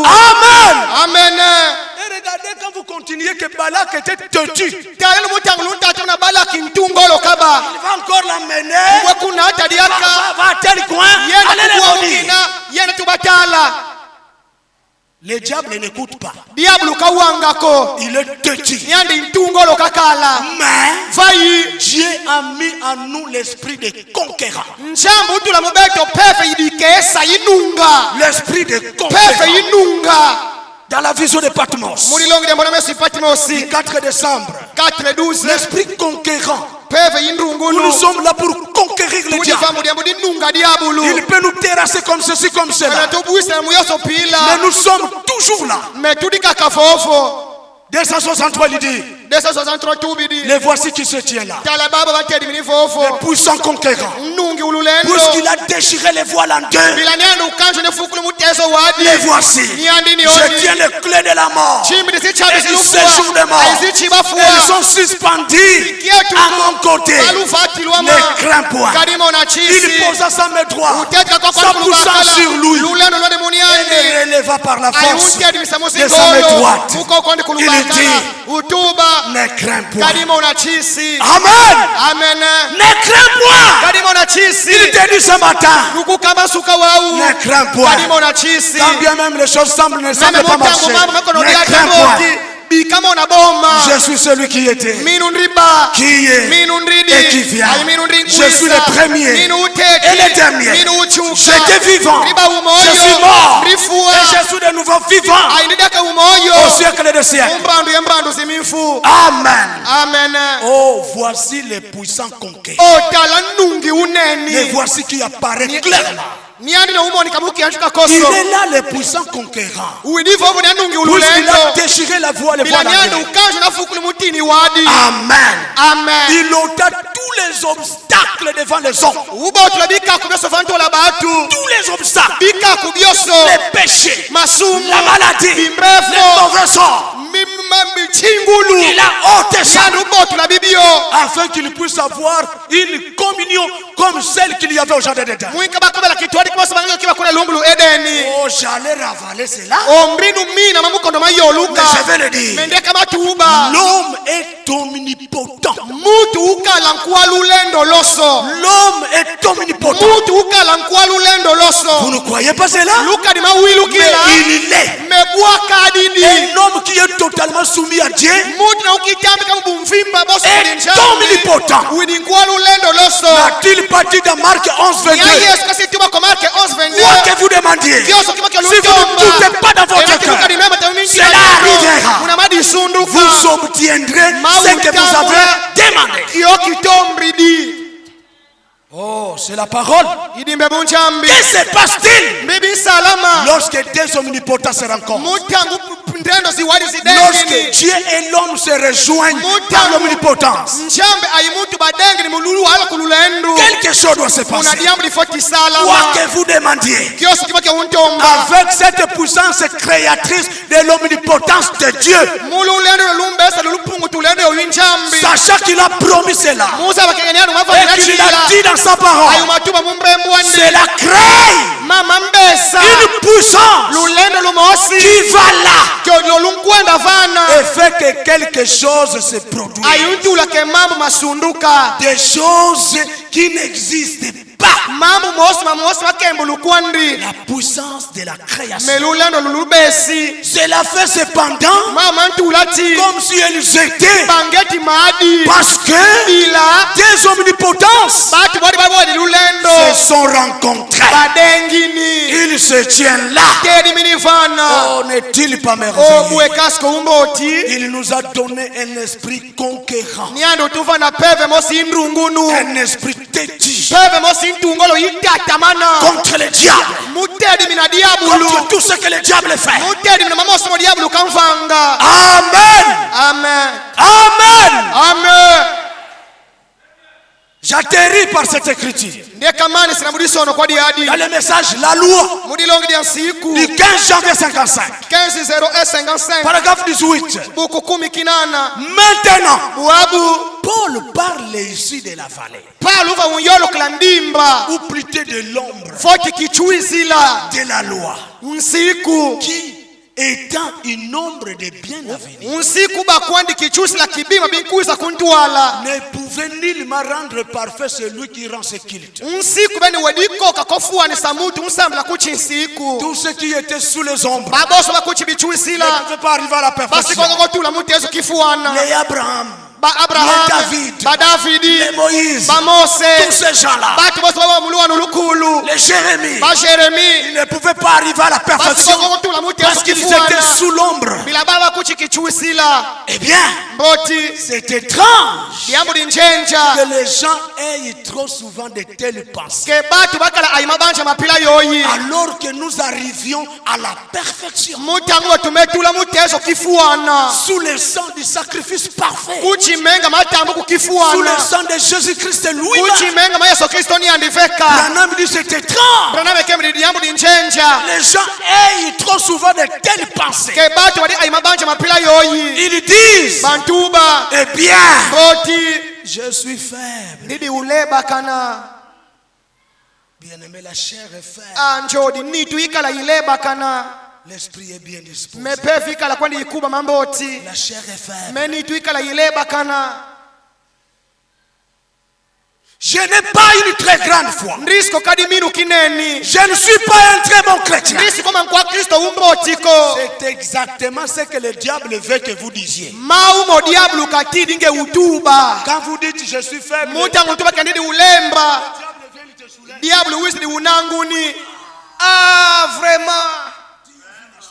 Amen. Amen. Et regardez quand vous continuez que Balak était têtu. Il va encore l'emmener. Va à tel coin. Allez les maudire. Le diable n'écoute pas. Il est têtu. Mais Dieu a mis en nous l'esprit de conquérant. L'esprit de conquérant. Dans la vision de Patmos, le 4 décembre, l'esprit conquérant. Nous sommes là pour conquérir le diable. Il peut nous terrasser comme ceci, comme cela. Mais nous sommes toujours là. 263 il dit. Les voici qui se tient là. Le puissant conquérant. Puisqu'il a déchiré les voiles en deux. Les voici. Je tiens les clés de la mort. Et du séjour de mort. Elles sont suspendues à mon côté. Ne crains point. Il posa sa main droite, sa poussant sur lui. Et le releva par la force de sa main droite. Il dit, ne crains point. Amen. Amen. Ne crains point. Il te dit ce matin, ne crains point. Quand bien même les choses ne semblent pas marcher, ne crains point. Je suis celui qui était, qui est et qui vient. Je suis le premier et le dernier. J'étais vivant, je suis mort et je suis de nouveau vivant au siècle des siècles. Amen. Amen. Oh, voici les puissants conquérants. Et voici qui apparaît clairement. Il est là le puissant conquérant. Puisqu'il a déchiré la voie, les voiles. Amen. Amen. Il ôta tous les obstacles devant les hommes. Tous les obstacles. Les péchés. La maladie. Les mauvais sorts. Il a ôté ça afin qu'il puisse avoir une communion comme celle qu'il y avait au jardin d'Éden. Oh, j'allais ravaler cela. Mais je vais le dire. L'homme est omnipotent. L'homme est omnipotent. Vous ne croyez pas cela? Mais il est. Un homme qui est totalement soumis à Dieu est omnipotent. N'a-t-il pas dit dans Marc 11:22? Quoi que vous demandiez, si vous ne doutez pas dans votre cœur, cela arrivera. Vous obtiendrez ce que vous avez demandé. Oh, c'est la parole. Que se passe-t-il lorsque deux omnipotents se rencontrent? Lorsque Dieu et l'homme se rejoignent par l'omnipotence, quelque chose doit se passer. Quoi que vous demandiez, avec cette puissance créatrice de l'omnipotence de Dieu, sachant qu'il a promis cela et qu'il a dit dans sa parole, cela crée mama mbesa une puissance lulendo lumosi qui va là kyo lunkwenda vana et fait que quelque chose se produit. ayuntula ke mambo masunduka Des choses qui n'existent pas. mambo mosi makembo lukwandri La puissance de la création. me lulendo lulubesi Cela fait cependant mama ntulati comme si elles étaient. bangeti maadi Parce que ila des omnipotences batu bali babodi lulendo se sont rencontrés. badengini Ils se tiennent là. tedi minivana Oh, n'est-il pas merveilleux? obuekasko umboti Il nous a donné un esprit conquérant. niando tuva na peve mosi indrungunu Un esprit têtu peve mosi intungolo itatamana contre le diable. mutedi mina diabulu Contre tout ce que le diable fait. mutedi mina mamoso mo diabulu kamfanga Amen. amen Amen. amen J'atterris par cette écriture. ndiye kamani sinamudisono kwa diadi Dans le message, la loi mudilongi dia siku du 15 janvier 55. 15:55 Paragraphe 18. buku 18 Maintenant, buabu Paul parle ici de la vallée. paluva unyolo klandimba Ou plutôt de l'ombre foti kichwizila de la loi. unsiku Qui étant une ombre de bien à venir, unsiku bakwandi kichusi la kibima binkuiza kuntwala ne pouvait nullement rendre parfait celui qui rend ce culte. unsiku beni wedikoka kofuwanisa mutu unsambula kuchi nsiku Tous ceux qui étaient sous les ombres baboso bakuchi ne bichuisila pouvaient pas arriver à la perfection. basikokokotula mutu yesu kifuwana Les Abraham, ba les abrahamu David, ba davidi les Moïse, ba tous mose ces gens-là, batu bose baba muluwanu lukulu les Jérémie, ba jeremi ils ne pouvaient pas arriver à la perfection basikokokotula mutu parce yesu qu'ils étaient kifuwana sous l'ombre. bila baba kuchi kichuisila Eh bien, mboti c'est étrange diambu linjenja que les gens aient trop souvent de telles pensées. ke batu bakala ayima banja mapila yoyi Alors que nous arrivions à la perfection mutangu wetumetula mutezo kifuana sous le sang du sacrifice parfait, kuchimenga matambo sous le kukifuana sang de Jésus-Christ lui-même. kuchimenga ma yesu kristo niyandiveka Branham dit c'est étrange. braname kemri diambu linjenja Les gens aient trop souvent de telles pensées. ke batu bali ayima banja mapila yoyi Ils disent, bantuba eh bien, boti je suis faible. ndidi uleba kana Bien-aimé, la chair est faible. anjodi nitu ikala ileba kana L'esprit est bien disposé. mepevi ikala kwandi ikuba mamboti La chair est faible. menitu ikala ileba kana Je n'ai pas une très grande foi. ndrisiko kadi minu kineni Je ne suis pas un très bon chrétien. ndrisiko mankwa kristo umbotiko C'est exactement ce que le diable veut que vous disiez. maumo diablu katidi nge utuba Quand vous dites je suis faible, mutangu utuba kandidi ulemba diablu wisidi unanguni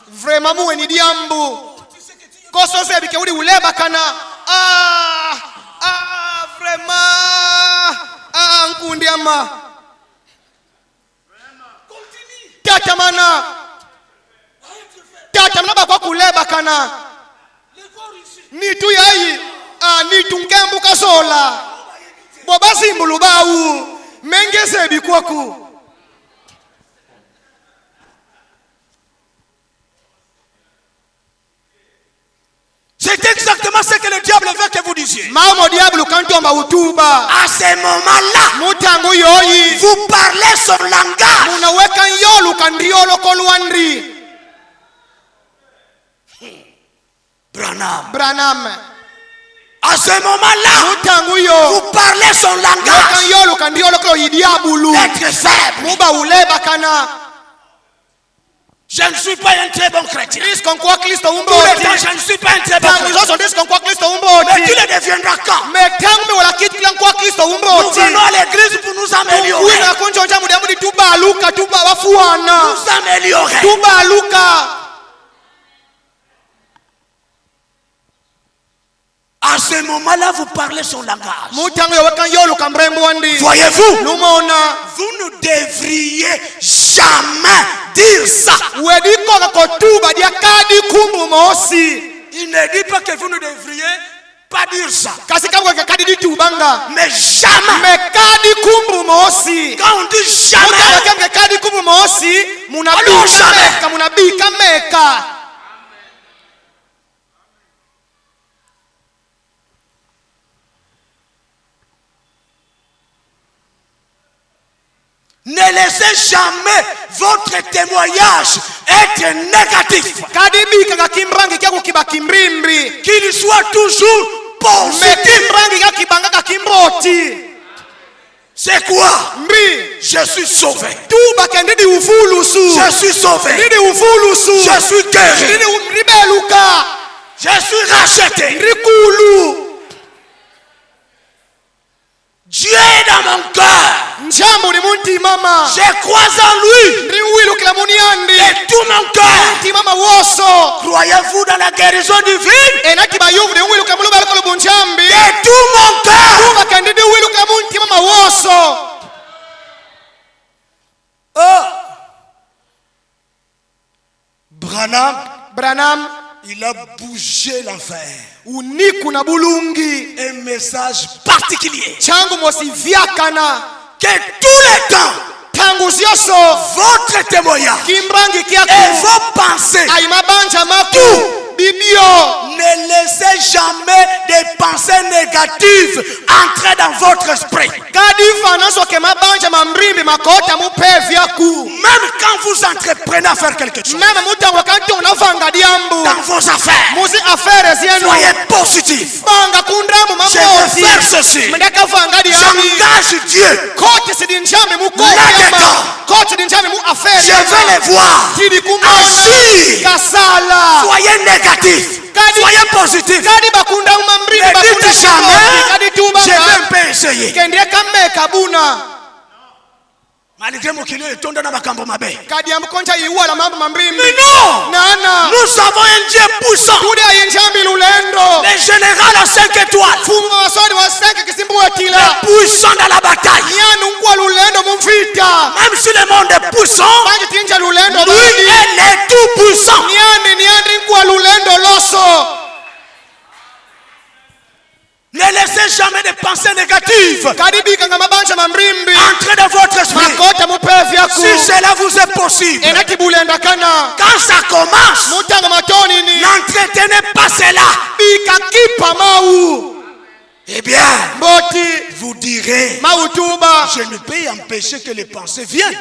vraiment muwe ni diambu kososebi ke udi ulemba kana vraiment nkundi ama tata mana bakwa kuleba kana nitu yayi nitu nkembu kasola bobazimbulu bawu mengesebi kwaku c'est exactement ce que le diable veut que vous disiez. mamo diablu kantomba utuba À ce moment-là, mutangu yoyi vous parlez son langage. munaweka yolu kandriolo kolwandri Branham À ce moment-là, mutangu yo vous parlez son weka langage. yolu kandriolo kolo idiabulu Être faible. muba uleba kana Je ne suis pas un très bon chrétien. ndrisiko nkwa kristo Tous les temps, umboti je ne suis pas un très bon tangu chrétien. zoso ndrisiko nkwa kristo Mais umboti tu le deviendras quand? metangu wala kitu kila nkwa kristo Nous umboti venons à l'église pour nous améliorer. wina kunjonja mudamudi tubaluka tuba wafuana Nous améliorer. tubaluka À ce moment-là, vous parlez son langage. mutangu yoweka yolu kambrembwandi Voyez-vous, lumona vous ne devriez jamais dire ça. wedikoka kotuba dia kadi kumbu mosi Il ne dit pas que vous ne devriez pas dire ça. kasi kabweke kadi ditubanga Mais jamais. me kadi kumbu mosi Quand on dit jamais, mutawekemke kadi kumbu mosi Alors jamais. munabika meka ne laissez laissez jamais votre témoignage être négatif. Qu'il soit toujours positif. C'est quoi? Je suis sauvé. Je suis sauvé. Je suis guéri. Je suis racheté. Dieu est dans mon cœur. Je crois en lui de tout mon cœur. Croyez-vous dans la guérison divine? De tout mon cœur. Branham, il a bougé l'enfer. Un message particulier. Que tous les temps, votre témoignage et vos pensées, tout, ne laissez jamais des pensées négatives entrer dans votre esprit. Même quand vous entreprenez à faire quelque chose, dans vos affaires, soyez positif. Je vais faire ceci. J'engage Dieu. Je vais les voir agir. Soyez négatif. Soyez positif. Ne dites jamais je vais un peu essayer. Malgré mon kilo et tombe dans ma cambo ma baie. Mais non, nous avons un Dieu puissant. Le général à 5 étoiles. Le puissant dans la bataille. Même si le monde est puissant, lui est tout puissant. Ne laissez jamais de pensées négatives entrer dans votre esprit. Si cela vous est possible, quand ça commence, n'entretenez pas cela. Eh bien, vous direz, je ne peux empêcher que les pensées viennent.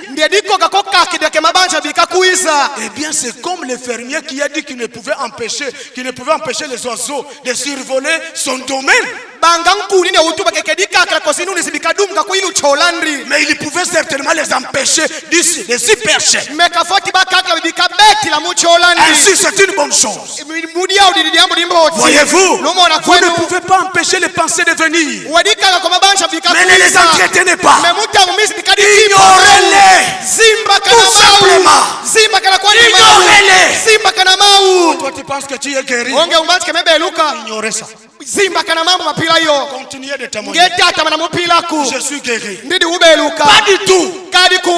Eh bien, c'est comme le fermier qui a dit qu'il ne pouvait empêcher les oiseaux de survoler son domaine. Mais il pouvait certainement les empêcher de s'y percher. Ainsi, c'est une bonne chose. Voyez-vous, vous ne pouvez pas empêcher les pensées de venir. Mais ne les entretenez pas. Ignorez-les. Tout simplement. Ignorez-les. Toi, tu penses que tu es guéri. Ignorez ça. Continuez de témoigner. Je suis guéri. Pas du tout.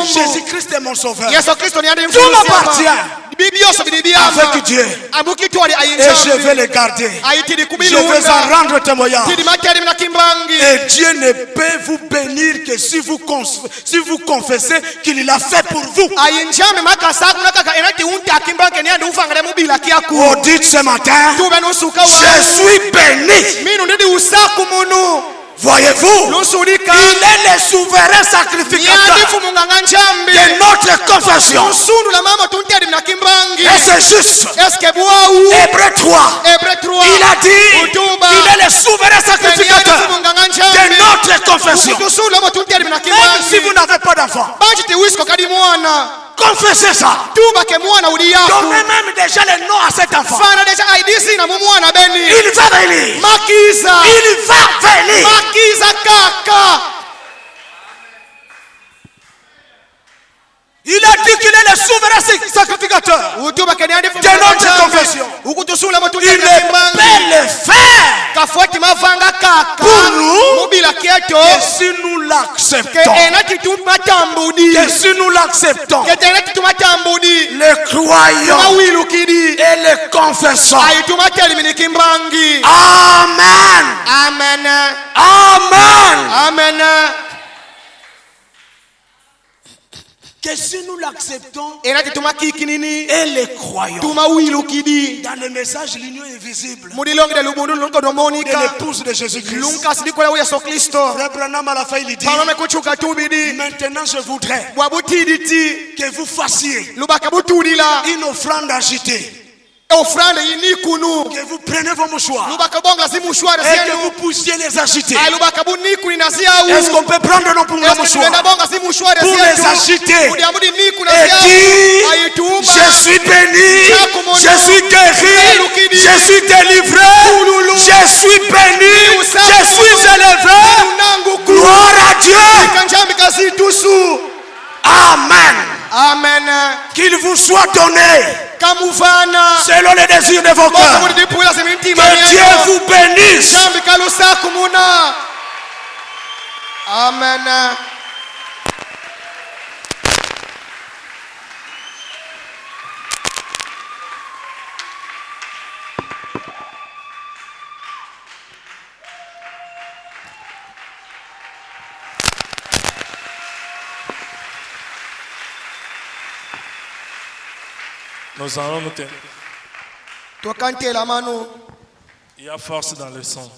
Jésus-Christ est mon sauveur. Tout m'appartient avec Dieu. Et je vais le garder. Je vais en rendre témoignage. Et Dieu ne peut vous bénir que si vous confessez qu'il l'a fait pour vous. Oh, dites ce matin, je suis béni. Voyez-vous, il est le souverain sacrificateur de notre confession. Et c'est juste. Hébreux 3, il a dit il est le souverain sacrificateur de notre confession. Même si vous n'avez pas d'enfant, confessez ça. Donnez même déjà le nom à cet enfant. Il va venir. Il va venir. Il a dit qu'il est le souverain sacrificateur de notre confession. Il peut le faire pour nous que si nous l'acceptons. Que si nous l'acceptons, le croyons et le confessons. Amen. Amen. Amen. Amen. que si nous l'acceptons enati tumakiki nini et les croyons, tumawilu kidi dans le message l'union invisible mudilongde lubundu lunko de domonika l'épouse de Jésus-Christ, lunka sidikola wa Yesu Kristo Frère Branham à la fin il dit, pamame kuchuka tubidi maintenant je voudrais bwabutiditi que vous fassiez lubaka butulila une offrande agitée, ofrande yinikunu que vous prenez vos mouchoirs lubaka bonga zimushwara et que zenu vous puissiez les agiter. lubaka bunikuni na ziawu Est-ce qu'on peut prendre nos tunaenda mouchoirs bonga zimushwara pour les agiter mudiamudi niku na et ziawu dire, aituma je suis béni, je suis guéri, je suis délivré, je suis béni, je suis élevé. Gloire à Dieu. kanjambi kazitusu. Amen. Amen. Qu'il vous soit donné Kamuvana selon les désirs de vos cœurs. Que Dieu vous bénisse. jambi kalusaku muna. Amen. Nous allons nous tenir. Twakantela manu. Il y a force dans le son.